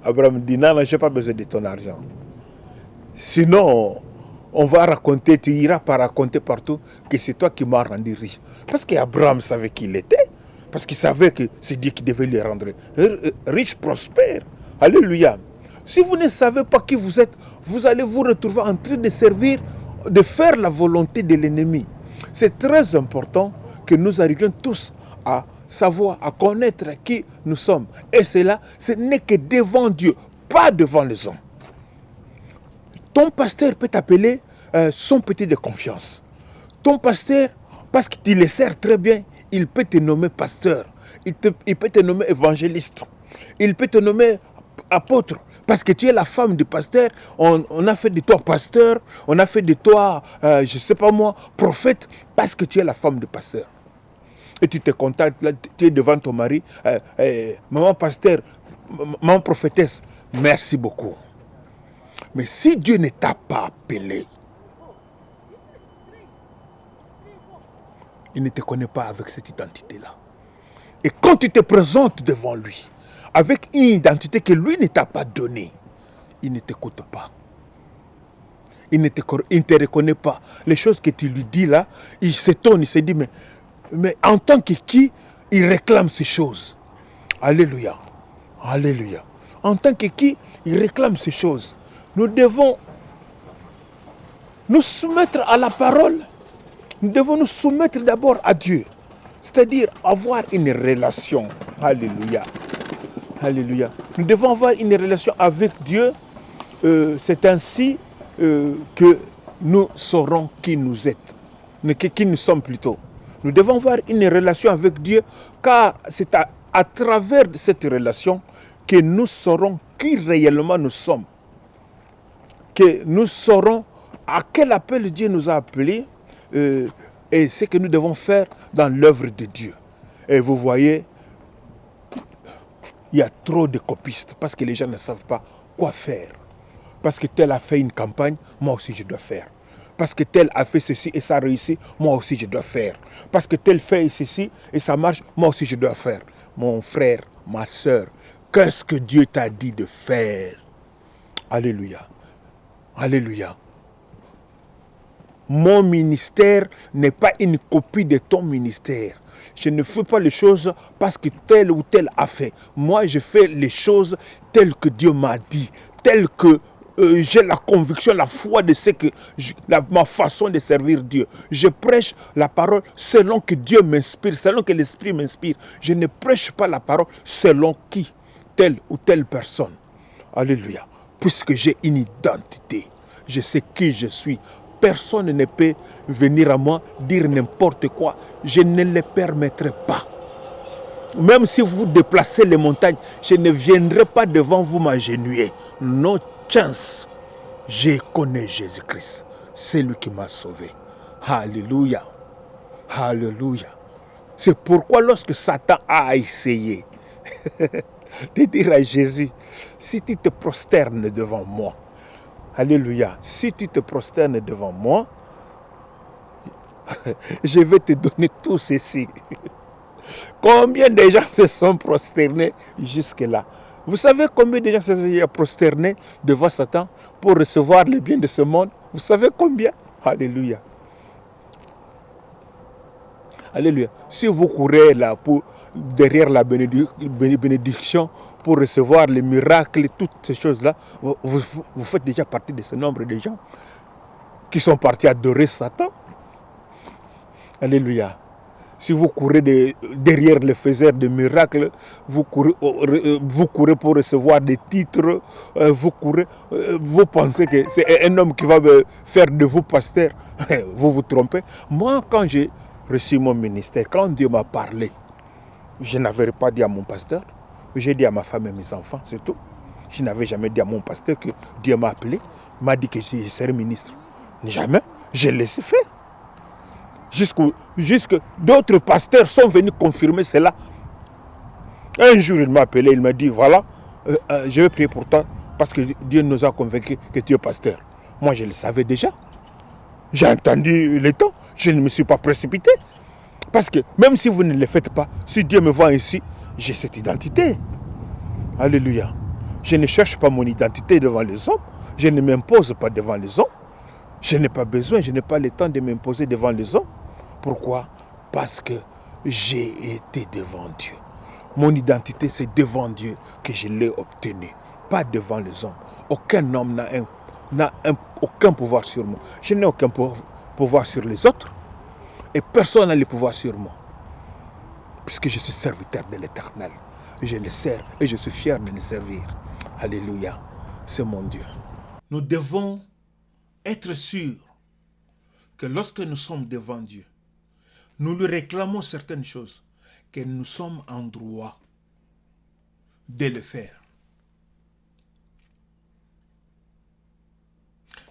Abraham dit, non, je n'ai pas besoin de ton argent. Sinon, on va raconter, tu iras pas raconter partout que c'est toi qui m'as rendu riche. Parce qu'Abraham savait qui il était. Parce qu'il savait que c'est Dieu qui devait le rendre riche, prospère. Alléluia. Si vous ne savez pas qui vous êtes, vous allez vous retrouver en train de servir, de faire la volonté de l'ennemi. C'est très important que nous arrivions tous à savoir, à connaître qui nous sommes. Et cela, ce n'est que devant Dieu, pas devant les hommes. Ton pasteur peut t'appeler son petit de confiance. Ton pasteur, parce que tu le sers très bien, il peut te nommer pasteur. Il peut te nommer évangéliste. Il peut te nommer apôtre. Parce que tu es la femme du pasteur, on a fait de toi pasteur, on a fait de toi, je ne sais pas moi, prophète, parce que tu es la femme du pasteur. Et tu te contactes, là, tu es devant ton mari, maman pasteur, maman prophétesse, merci beaucoup. Mais si Dieu ne t'a pas appelé, il ne te connaît pas avec cette identité-là. Et quand tu te présentes devant lui, avec une identité que lui ne t'a pas donnée, il ne t'écoute pas. Il ne te reconnaît pas. Les choses que tu lui dis là, il s'étonne, il se dit, mais en tant que qui, il réclame ces choses. Alléluia. Alléluia. En tant que qui, il réclame ces choses. Nous devons nous soumettre à la parole. Nous devons nous soumettre d'abord à Dieu. C'est-à-dire avoir une relation. Alléluia. Alléluia. Nous devons avoir une relation avec Dieu. C'est ainsi que nous saurons qui nous êtes. Qui nous sommes plutôt. Nous devons avoir une relation avec Dieu, car c'est à travers cette relation que nous saurons qui réellement nous sommes. Que nous saurons à quel appel Dieu nous a appelés et ce que nous devons faire dans l'œuvre de Dieu. Et vous voyez, il y a trop de copistes parce que les gens ne savent pas quoi faire. Parce que tel a fait une campagne, moi aussi je dois faire. Parce que tel a fait ceci et ça a réussi, moi aussi je dois faire. Parce que tel fait ceci et ça marche, moi aussi je dois faire. Mon frère, ma soeur, qu'est-ce que Dieu t'a dit de faire? Alléluia. Alléluia. Mon ministère n'est pas une copie de ton ministère. Je ne fais pas les choses parce que tel ou tel a fait. Moi, je fais les choses telles que Dieu m'a dit, telles que j'ai la conviction, la foi de ce que ma façon de servir Dieu. Je prêche la parole selon que Dieu m'inspire, selon que l'Esprit m'inspire. Je ne prêche pas la parole selon qui, telle ou telle personne. Alléluia. Puisque j'ai une identité, je sais qui je suis. Personne ne peut venir à moi dire n'importe quoi. Je ne le permettrai pas. Même si vous déplacez les montagnes, je ne viendrai pas devant vous m'agenouiller. No chance. Je connais Jésus-Christ. C'est lui qui m'a sauvé. Alléluia. Alléluia. C'est pourquoi lorsque Satan a essayé de dire à Jésus, si tu te prosternes devant moi, alléluia, si tu te prosternes devant moi, je vais te donner tout ceci. Combien de gens se sont prosternés jusque-là? Vous savez combien de gens se sont prosternés devant Satan pour recevoir les biens de ce monde? Vous savez combien? Alléluia. Alléluia. Si vous courez là derrière la bénédiction pour recevoir les miracles, toutes ces choses-là, vous faites déjà partie de ce nombre de gens qui sont partis adorer Satan. Alléluia. Si vous courez derrière les faiseurs de miracles, vous courez pour recevoir des titres, vous pensez que c'est un homme qui va faire de vous pasteur. Vous vous trompez. Moi, quand j'ai reçu mon ministère, quand Dieu m'a parlé, je n'avais pas dit à mon pasteur, j'ai dit à ma femme et mes enfants, c'est tout. Je n'avais jamais dit à mon pasteur que Dieu m'a appelé, m'a dit que je serais ministre. Jamais. Je laissé faire. Jusque d'autres pasteurs sont venus confirmer cela. Un jour, il m'a appelé, il m'a dit, voilà, je vais prier pour toi parce que Dieu nous a convaincus que tu es pasteur. Moi, je le savais déjà. J'ai entendu le temps. Je ne me suis pas précipité. Parce que même si vous ne le faites pas, si Dieu me voit ici, j'ai cette identité. Alléluia. Je ne cherche pas mon identité devant les hommes. Je ne m'impose pas devant les hommes. Je n'ai pas besoin, je n'ai pas le temps de m'imposer devant les hommes. Pourquoi? Parce que j'ai été devant Dieu. Mon identité, c'est devant Dieu que je l'ai obtenue, pas devant les hommes. Aucun homme n'a aucun pouvoir sur moi. Je n'ai aucun pouvoir sur les autres. Et personne n'a le pouvoir sur moi. Puisque je suis serviteur de l'Éternel. Je le sers et je suis fier de le servir. Alléluia. C'est mon Dieu. Nous devons être sûrs que lorsque nous sommes devant Dieu, nous lui réclamons certaines choses, que nous sommes en droit de le faire.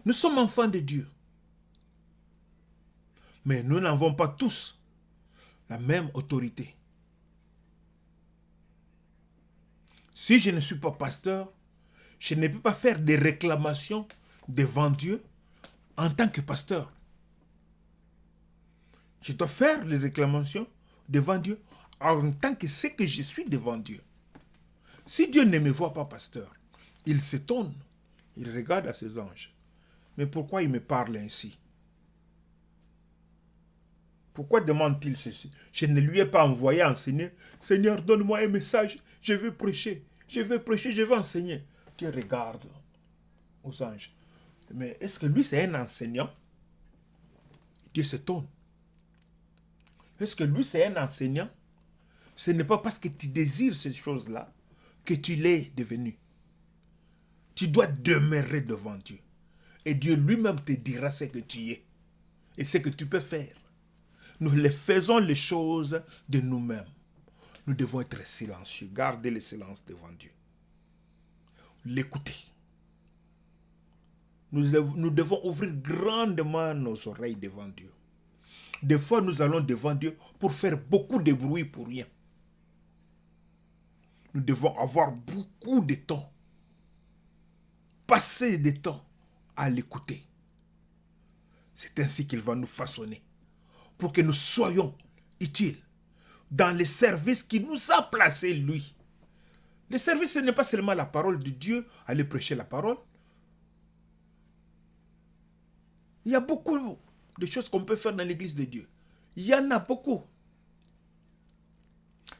Nous sommes enfants de Dieu. Mais nous n'avons pas tous la même autorité. Si je ne suis pas pasteur, je ne peux pas faire des réclamations devant Dieu en tant que pasteur. Je dois faire les réclamations devant Dieu en tant que ce que je suis devant Dieu. Si Dieu ne me voit pas pasteur, il s'étonne, il regarde à ses anges. Mais pourquoi il me parle ainsi? Pourquoi demande-t-il ceci? Je ne lui ai pas envoyé enseigner. Seigneur, donne-moi un message, je veux prêcher, je veux enseigner. Dieu regarde aux anges. Mais est-ce que lui c'est un enseignant? Dieu s'étonne. Est-ce que lui c'est un enseignant? Ce n'est pas parce que tu désires ces choses-là que tu l'es devenu. Tu dois demeurer devant Dieu. Et Dieu lui-même te dira ce que tu es. Et ce que tu peux faire. Nous les faisons les choses de nous-mêmes. Nous devons être silencieux. Garder le silence devant Dieu. L'écouter. Nous devons ouvrir grandement nos oreilles devant Dieu. Des fois, nous allons devant Dieu pour faire beaucoup de bruit pour rien. Nous devons avoir beaucoup de temps. Passer du temps à l'écouter. C'est ainsi qu'il va nous façonner. Pour que nous soyons utiles dans les services qu'il nous a placés, lui. Le service, ce n'est pas seulement la parole de Dieu, aller prêcher la parole. Il y a beaucoup de choses qu'on peut faire dans l'église de Dieu. Il y en a beaucoup.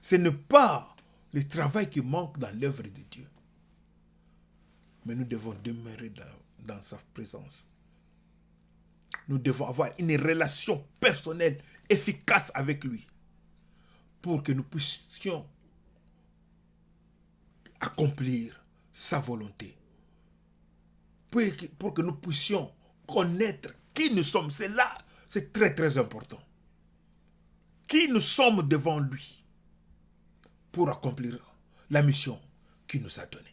Ce n'est pas le travail qui manque dans l'œuvre de Dieu. Mais nous devons demeurer dans sa présence. Nous devons avoir une relation personnelle efficace avec lui pour que nous puissions accomplir sa volonté. Pour que nous puissions connaître qui nous sommes. C'est là, c'est très très important. Qui nous sommes devant lui pour accomplir la mission qu'il nous a donnée.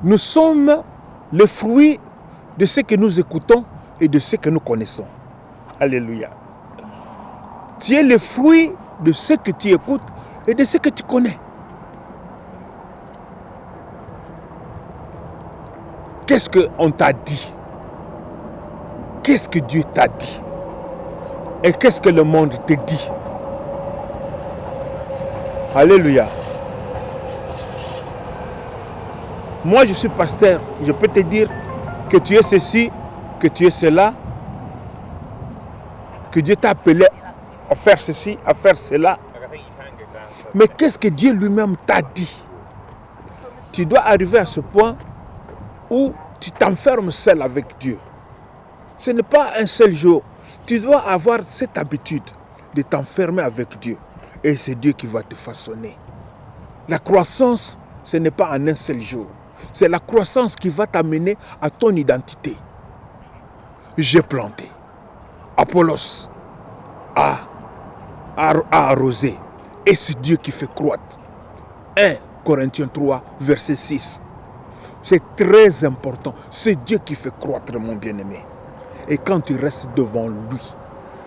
Nous sommes le fruit de ce que nous écoutons et de ce que nous connaissons. Alléluia. Tu es le fruit de ce que tu écoutes et de ce que tu connais. Qu'est-ce qu'on t'a dit? Qu'est-ce que Dieu t'a dit? Et qu'est-ce que le monde te dit? Alléluia. Moi, je suis pasteur. Je peux te dire que tu es ceci, que tu es cela, que Dieu t'a appelé à faire ceci, à faire cela. Mais qu'est-ce que Dieu lui-même t'a dit? Tu dois arriver à ce point où tu t'enfermes seul avec Dieu. Ce n'est pas un seul jour. Tu dois avoir cette habitude de t'enfermer avec Dieu. Et c'est Dieu qui va te façonner. La croissance, ce n'est pas en un seul jour. C'est la croissance qui va t'amener à ton identité. J'ai planté. Apollos a arrosé. Et c'est Dieu qui fait croître. 1 Corinthiens 3, verset 6. C'est très important. C'est Dieu qui fait croître, mon bien-aimé. Et quand tu restes devant lui,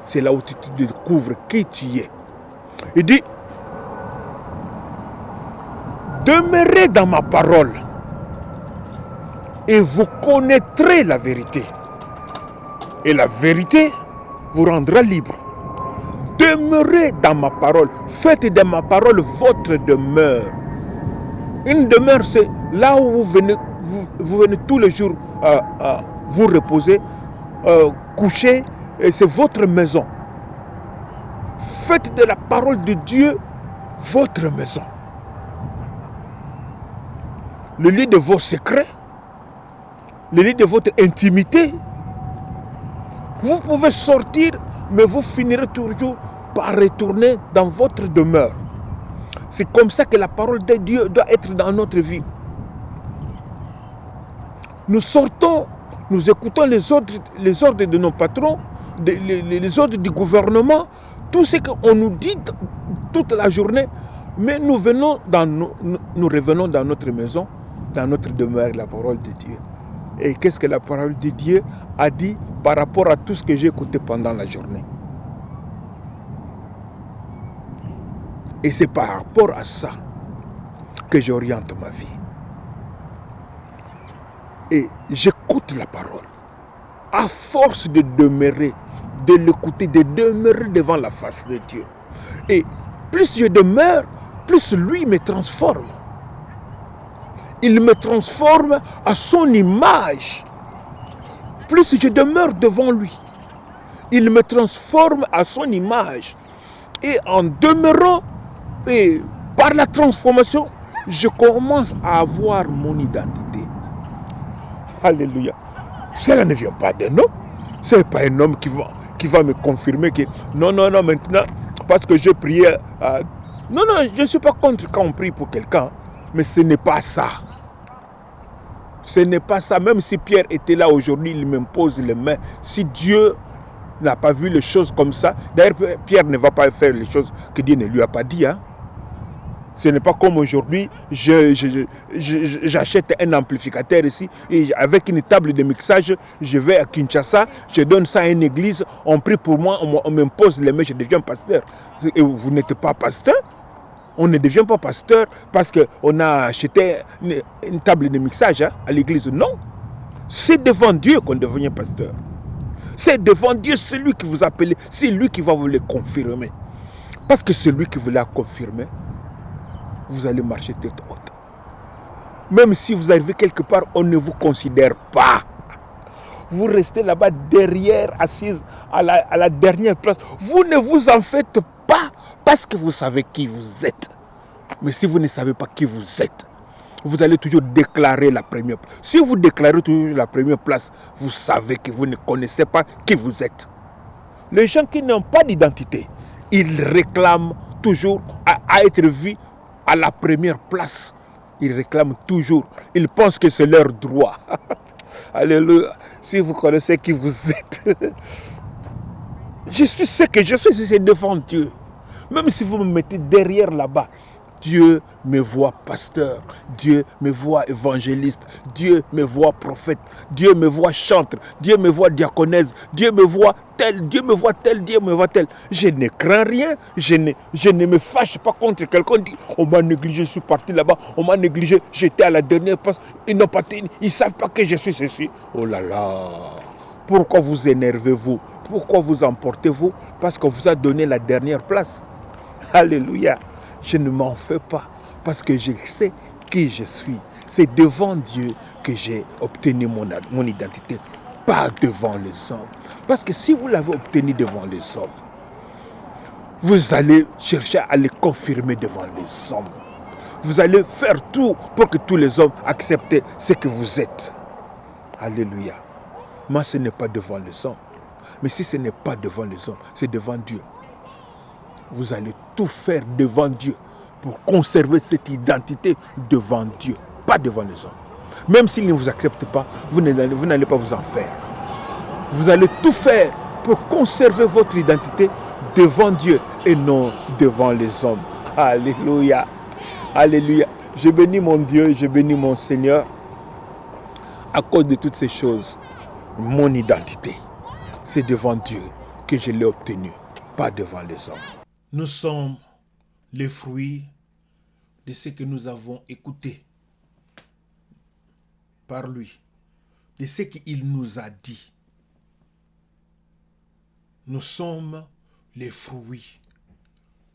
c'est là où tu te découvres qui tu es. Il dit, demeurez dans ma parole et vous connaîtrez la vérité. Et la vérité vous rendra libre. Demeurez dans ma parole. Faites de ma parole votre demeure. Une demeure, c'est là où vous venez tous les jours vous reposer, coucher, et c'est votre maison. Faites de la parole de Dieu votre maison. Le lieu de vos secrets, le lieu de votre intimité. Vous pouvez sortir, mais vous finirez toujours par retourner dans votre demeure. C'est comme ça que la parole de Dieu doit être dans notre vie. Nous sortons, nous écoutons les ordres de nos patrons, les ordres du gouvernement, tout ce qu'on nous dit toute la journée, mais nous revenons dans notre maison, dans notre demeure, la parole de Dieu. Et qu'est-ce que la parole de Dieu a dit par rapport à tout ce que j'ai écouté pendant la journée. Et c'est par rapport à ça que j'oriente ma vie. Et j'écoute la parole. À force de demeurer, de l'écouter, de demeurer devant la face de Dieu. Et plus je demeure, plus lui me transforme. Il me transforme à son image. Plus je demeure devant lui, il me transforme à son image. Et en demeurant, et par la transformation, je commence à avoir mon identité. Alléluia. Cela ne vient pas d'un homme. Ce n'est pas un homme qui va me confirmer que non, maintenant, parce que j'ai prié. Non, je ne suis pas contre quand on prie pour quelqu'un, mais ce n'est pas ça. Ce n'est pas ça. Même si Pierre était là aujourd'hui, il m'impose les mains. Si Dieu n'a pas vu les choses comme ça, d'ailleurs, Pierre ne va pas faire les choses que Dieu ne lui a pas dit. Hein. Ce n'est pas comme aujourd'hui, j'achète un amplificateur ici et avec une table de mixage, je vais à Kinshasa, je donne ça à une église, on prie pour moi, on m'impose les mains, je deviens pasteur. Et vous n'êtes pas pasteur? On ne devient pas pasteur parce qu'on a acheté une table de mixage hein, à l'église. Non. C'est devant Dieu qu'on devient pasteur. C'est devant Dieu, c'est lui qui vous appelle, c'est lui qui va vous le confirmer. Parce que c'est lui qui vous l'a confirmé, vous allez marcher tête haute. Même si vous arrivez quelque part, on ne vous considère pas. Vous restez là-bas derrière, assise à la dernière place. Vous ne vous en faites pas parce que vous savez qui vous êtes. Mais si vous ne savez pas qui vous êtes, vous allez toujours déclarer la première place. Si vous déclarez toujours la première place, vous savez que vous ne connaissez pas qui vous êtes. Les gens qui n'ont pas d'identité, ils réclament toujours à être vus à la première place. Ils réclament toujours. Ils pensent que c'est leur droit. Alléluia. Si vous connaissez qui vous êtes. Je suis ce que je suis, c'est devant Dieu. Même si vous me mettez derrière là-bas, Dieu me voit pasteur, Dieu me voit évangéliste, Dieu me voit prophète, Dieu me voit chantre, Dieu me voit diaconesse, Dieu me voit tel, Dieu me voit tel, Dieu me voit tel. Je ne crains rien, je ne me fâche pas contre quelqu'un qui dit on m'a négligé, je suis parti là-bas, on m'a négligé, j'étais à la dernière place, ils n'ont pas tenu, ils ne savent pas que je suis ceci. Oh là là, pourquoi vous énervez-vous? Pourquoi vous emportez-vous? Parce qu'on vous a donné la dernière place. Alléluia. Je ne m'en fais pas parce que je sais qui je suis. C'est devant Dieu que j'ai obtenu mon identité, pas devant les hommes. Parce que si vous l'avez obtenu devant les hommes, vous allez chercher à le confirmer devant les hommes. Vous allez faire tout pour que tous les hommes acceptent ce que vous êtes. Alléluia. Moi, ce n'est pas devant les hommes. Mais si ce n'est pas devant les hommes, c'est devant Dieu. Vous allez tout faire devant Dieu pour conserver cette identité devant Dieu, pas devant les hommes. Même s'ils ne vous acceptent pas, vous n'allez pas vous en faire. Vous allez tout faire pour conserver votre identité devant Dieu et non devant les hommes. Alléluia. Alléluia. Je bénis mon Dieu, je bénis mon Seigneur à cause de toutes ces choses. Mon identité, c'est devant Dieu que je l'ai obtenue, pas devant les hommes. Nous sommes les fruits de ce que nous avons écouté par lui, de ce qu'il nous a dit. Nous sommes les fruits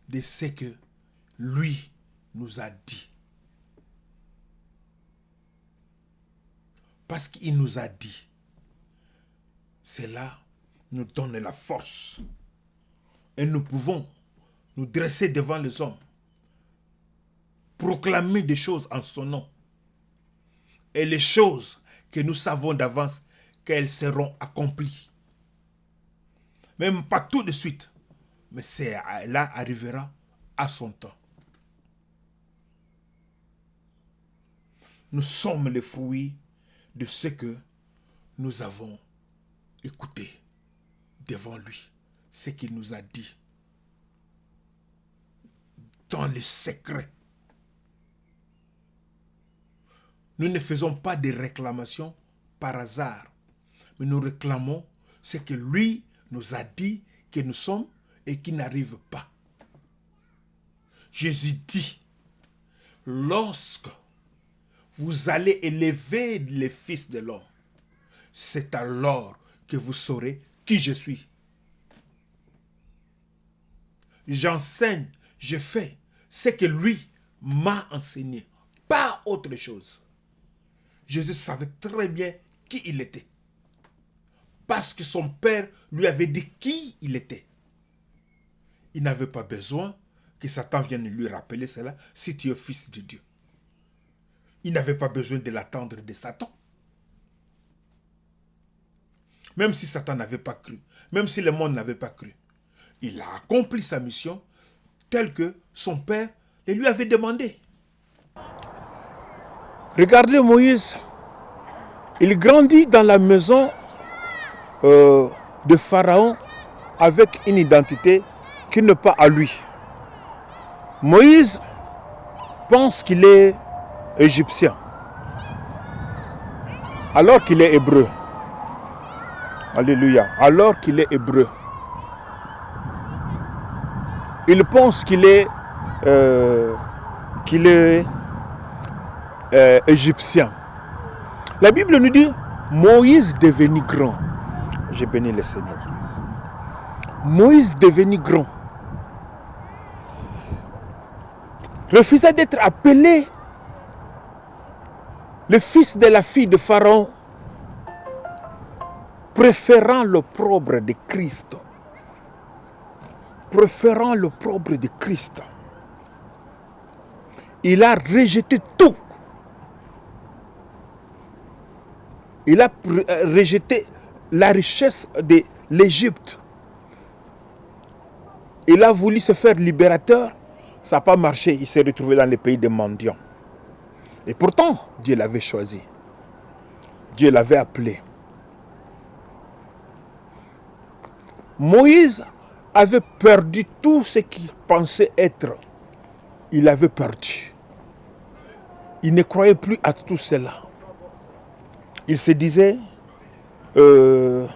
de ce que lui nous a dit. Parce qu'il nous a dit, cela nous donne la force. Et nous pouvons nous dresser devant les hommes, proclamer des choses en son nom. Et les choses que nous savons d'avance qu'elles seront accomplies. Même pas tout de suite, mais cela arrivera à son temps. Nous sommes les fruits de ce que nous avons écouté devant lui, ce qu'il nous a dit. Dans le secret. Nous ne faisons pas de réclamations par hasard. Mais nous réclamons ce que lui nous a dit que nous sommes et qui n'arrive pas. Jésus dit, lorsque vous allez élever les fils de l'homme, c'est alors que vous saurez qui je suis. J'enseigne, je fais ce que lui m'a enseigné, pas autre chose. Jésus savait très bien qui il était. Parce que son père lui avait dit qui il était. Il n'avait pas besoin que Satan vienne lui rappeler cela si tu es fils de Dieu. Il n'avait pas besoin de l'attendre de Satan. Même si Satan n'avait pas cru, même si le monde n'avait pas cru, il a accompli sa mission telle que son père le lui avait demandé. Regardez Moïse, il grandit dans la maison de Pharaon avec une identité qui n'est pas à lui. Moïse pense qu'il est égyptien, alors qu'il est hébreu. Alléluia. Alors qu'il est hébreu. Il pense qu'il est égyptien. La Bible nous dit, Moïse devenu grand. J'ai béni le Seigneur. Moïse devenu grand. Refusa d'être appelé le fils de la fille de Pharaon, préférant l'opprobre de Christ. Préférant l'opprobre de Christ. Il a rejeté tout. Il a rejeté la richesse de l'Égypte. Il a voulu se faire libérateur. Ça n'a pas marché. Il s'est retrouvé dans les pays des mendiants. Et pourtant, Dieu l'avait choisi. Dieu l'avait appelé. Moïse avait perdu tout ce qu'il pensait être. Il avait perdu. Il ne croyait plus à tout cela. Il se disait, je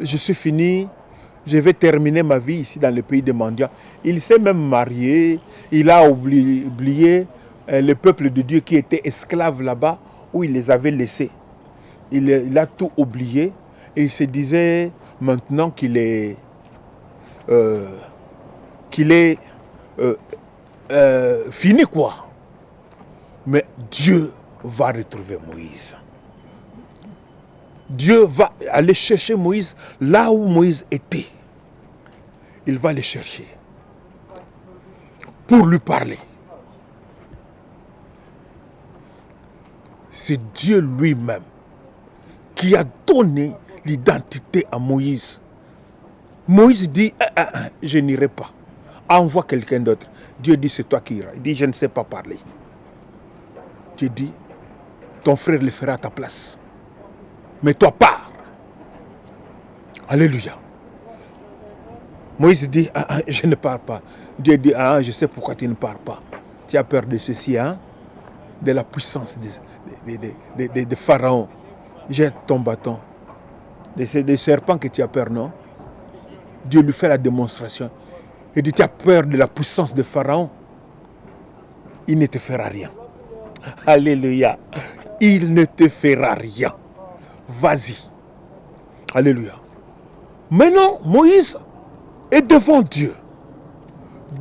suis fini, je vais terminer ma vie ici dans le pays des mendiants. Il s'est même marié, il a oublié le peuple de Dieu qui était esclave là-bas, où il les avait laissés. Il a tout oublié et il se disait maintenant qu'il est fini quoi. Mais Dieu va retrouver Moïse. Dieu va aller chercher Moïse là où Moïse était. Il va le chercher pour lui parler. C'est Dieu lui-même qui a donné l'identité à Moïse. Moïse dit, je n'irai pas. Envoie quelqu'un d'autre. Dieu dit, c'est toi qui iras. Il dit, je ne sais pas parler. Dieu dit, ton frère le fera à ta place. Mais toi, pars. Alléluia. Moïse dit, je ne pars pas. Dieu dit, je sais pourquoi tu ne pars pas. Tu as peur de ceci, de la puissance de Pharaon. Jette ton bâton. C'est des serpents que tu as peur, non? Dieu lui fait la démonstration. Il dit, tu as peur de la puissance de Pharaon. Il ne te fera rien. Alléluia. Il ne te fera rien. Vas-y. Alléluia. Maintenant, Moïse est devant Dieu.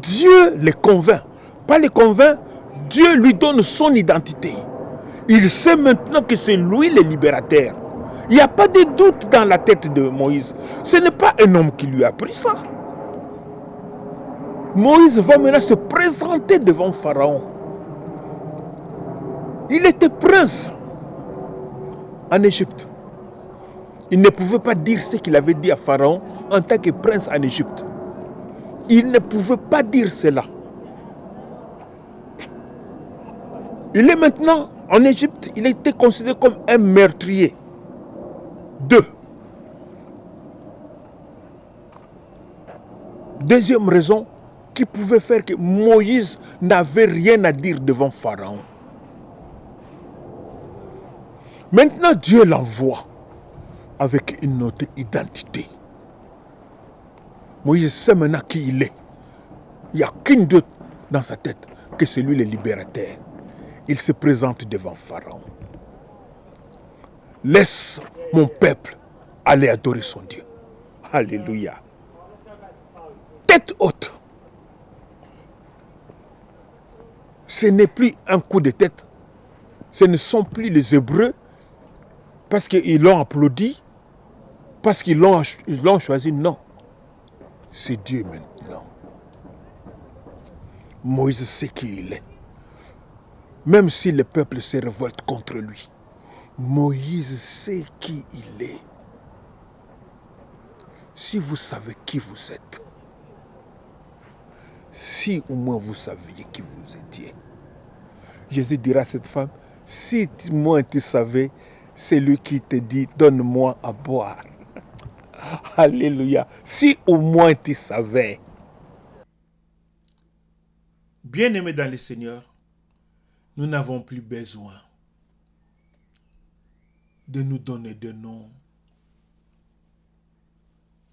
Dieu le convainc. Pas le convainc, Dieu lui donne son identité. Il sait maintenant que c'est lui le libérateur. Il n'y a pas de doute dans la tête de Moïse. Ce n'est pas un homme qui lui a appris ça. Moïse va maintenant se présenter devant Pharaon. Il était prince en Égypte. Il ne pouvait pas dire ce qu'il avait dit à Pharaon en tant que prince en Égypte. Il ne pouvait pas dire cela. Il est maintenant en Égypte, il était considéré comme un meurtrier. 2. Deuxième raison qui pouvait faire que Moïse n'avait rien à dire devant Pharaon. Maintenant, Dieu l'envoie avec une autre identité. Moïse sait maintenant qui il est. Il n'y a qu'une doute dans sa tête que c'est lui le libérateur. Il se présente devant Pharaon. Laisse mon peuple aller adorer son Dieu. Alléluia. Tête haute. Ce n'est plus un coup de tête. Ce ne sont plus les Hébreux parce qu'ils l'ont applaudi, parce qu'ils l'ont choisi. Non. C'est Dieu maintenant. Moïse sait qui il est. Même si le peuple se révolte contre lui, Moïse sait qui il est. Si vous savez qui vous êtes, si au moins vous saviez qui vous étiez, Jésus dira à cette femme, si moi tu savais, c'est lui qui te dit, donne-moi à boire. Alléluia. Si au moins tu savais. Bien-aimés dans le Seigneur, nous n'avons plus besoin de nous donner des noms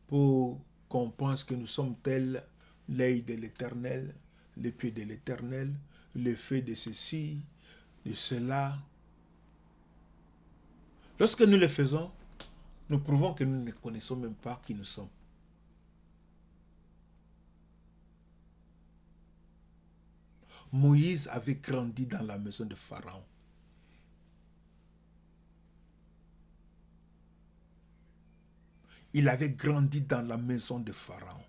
pour qu'on pense que nous sommes tels, l'œil de l'Éternel, les pieds de l'Éternel, le feu de ceci, de cela. Lorsque nous le faisons, nous prouvons que nous ne connaissons même pas qui nous sommes. Moïse avait grandi dans la maison de Pharaon. Il avait grandi dans la maison de Pharaon.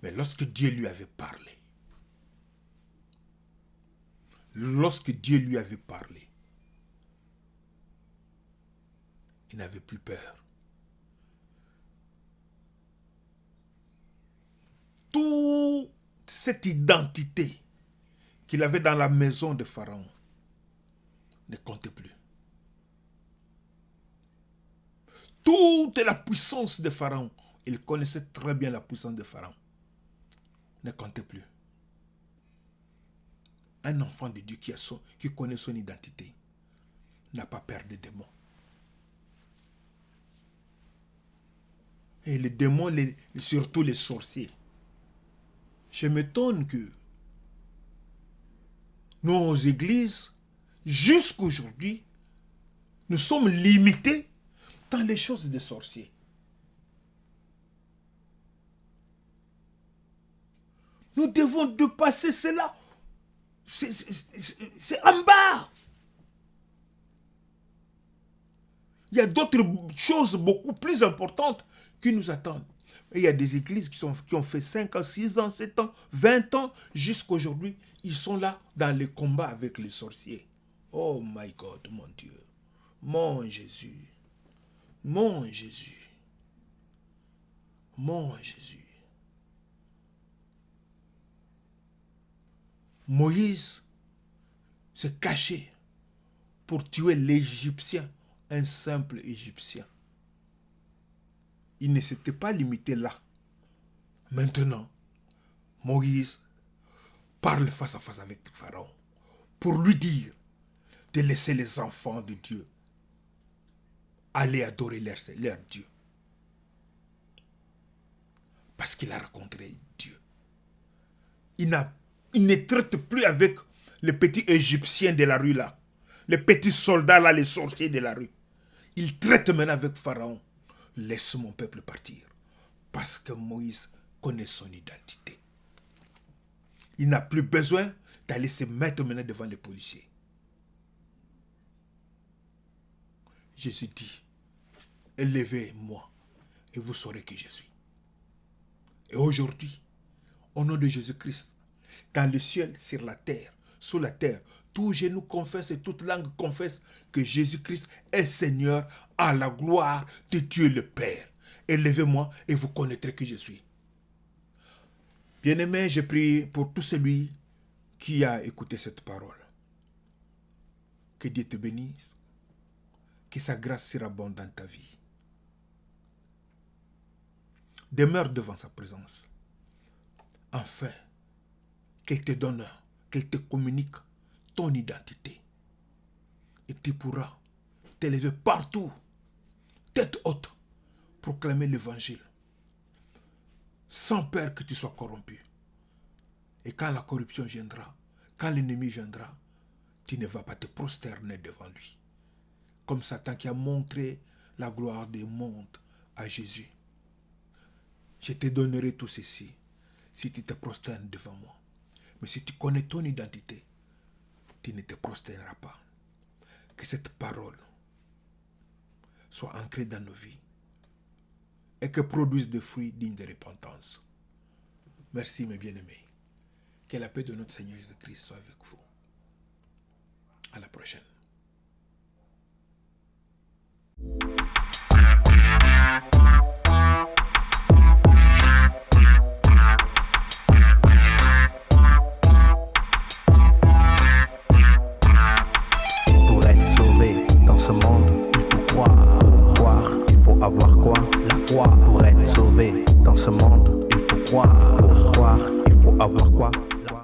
Mais lorsque Dieu lui avait parlé, il n'avait plus peur. Toute cette identité qu'il avait dans la maison de Pharaon ne comptait plus. Toute la puissance de Pharaon, il connaissait très bien la puissance de Pharaon, ne comptait plus. Un enfant de Dieu qui connaît son identité n'a pas peur des démons. Et les démons, surtout les sorciers. Je m'étonne que nos églises, jusqu'aujourd'hui, nous sommes limités dans les choses des sorciers. Nous devons dépasser cela. C'est en bas. Il y a d'autres choses beaucoup plus importantes qui nous attendent. Et il y a des églises qui ont fait 5 ans, 6 ans, 7 ans, 20 ans, jusqu'à aujourd'hui, ils sont là dans les combats avec les sorciers. Oh my God, mon Dieu, mon Jésus, mon Jésus, mon Jésus. Moïse s'est caché pour tuer l'Égyptien, un simple Égyptien. Il ne s'était pas limité là. Maintenant, Moïse parle face à face avec Pharaon pour lui dire de laisser les enfants de Dieu aller adorer leur Dieu. Parce qu'il a rencontré Dieu. Il ne traite plus avec les petits Égyptiens de la rue là, les petits soldats là, les sorciers de la rue. Il traite maintenant avec Pharaon. Laisse mon peuple partir. Parce que Moïse connaît son identité. Il n'a plus besoin d'aller se mettre maintenant devant les policiers. Jésus dit, élevez-moi et vous saurez qui je suis. Et aujourd'hui, au nom de Jésus-Christ, dans le ciel, sur la terre, sous la terre, tout genou confesse et toute langue confesse que Jésus-Christ est Seigneur à la gloire de Dieu le Père. Élevez-moi et vous connaîtrez qui je suis. Bien-aimé, je prie pour tout celui qui a écouté cette parole. Que Dieu te bénisse, que sa grâce surabonde dans ta vie. Demeure devant sa présence, afin qu'elle te donne, qu'elle te communique ton identité. Et tu pourras t'élever partout, tête haute, proclamer l'évangile, sans peur que tu sois corrompu. Et quand la corruption viendra, quand l'ennemi viendra, tu ne vas pas te prosterner devant lui. Comme Satan qui a montré la gloire du monde à Jésus. Je te donnerai tout ceci si tu te prosternes devant moi. Mais si tu connais ton identité, tu ne te prosterneras pas. Que cette parole soit ancrée dans nos vies et que produise des fruits dignes de repentance. Merci mes bien-aimés. Que la paix de notre Seigneur Jésus-Christ soit avec vous. À la prochaine.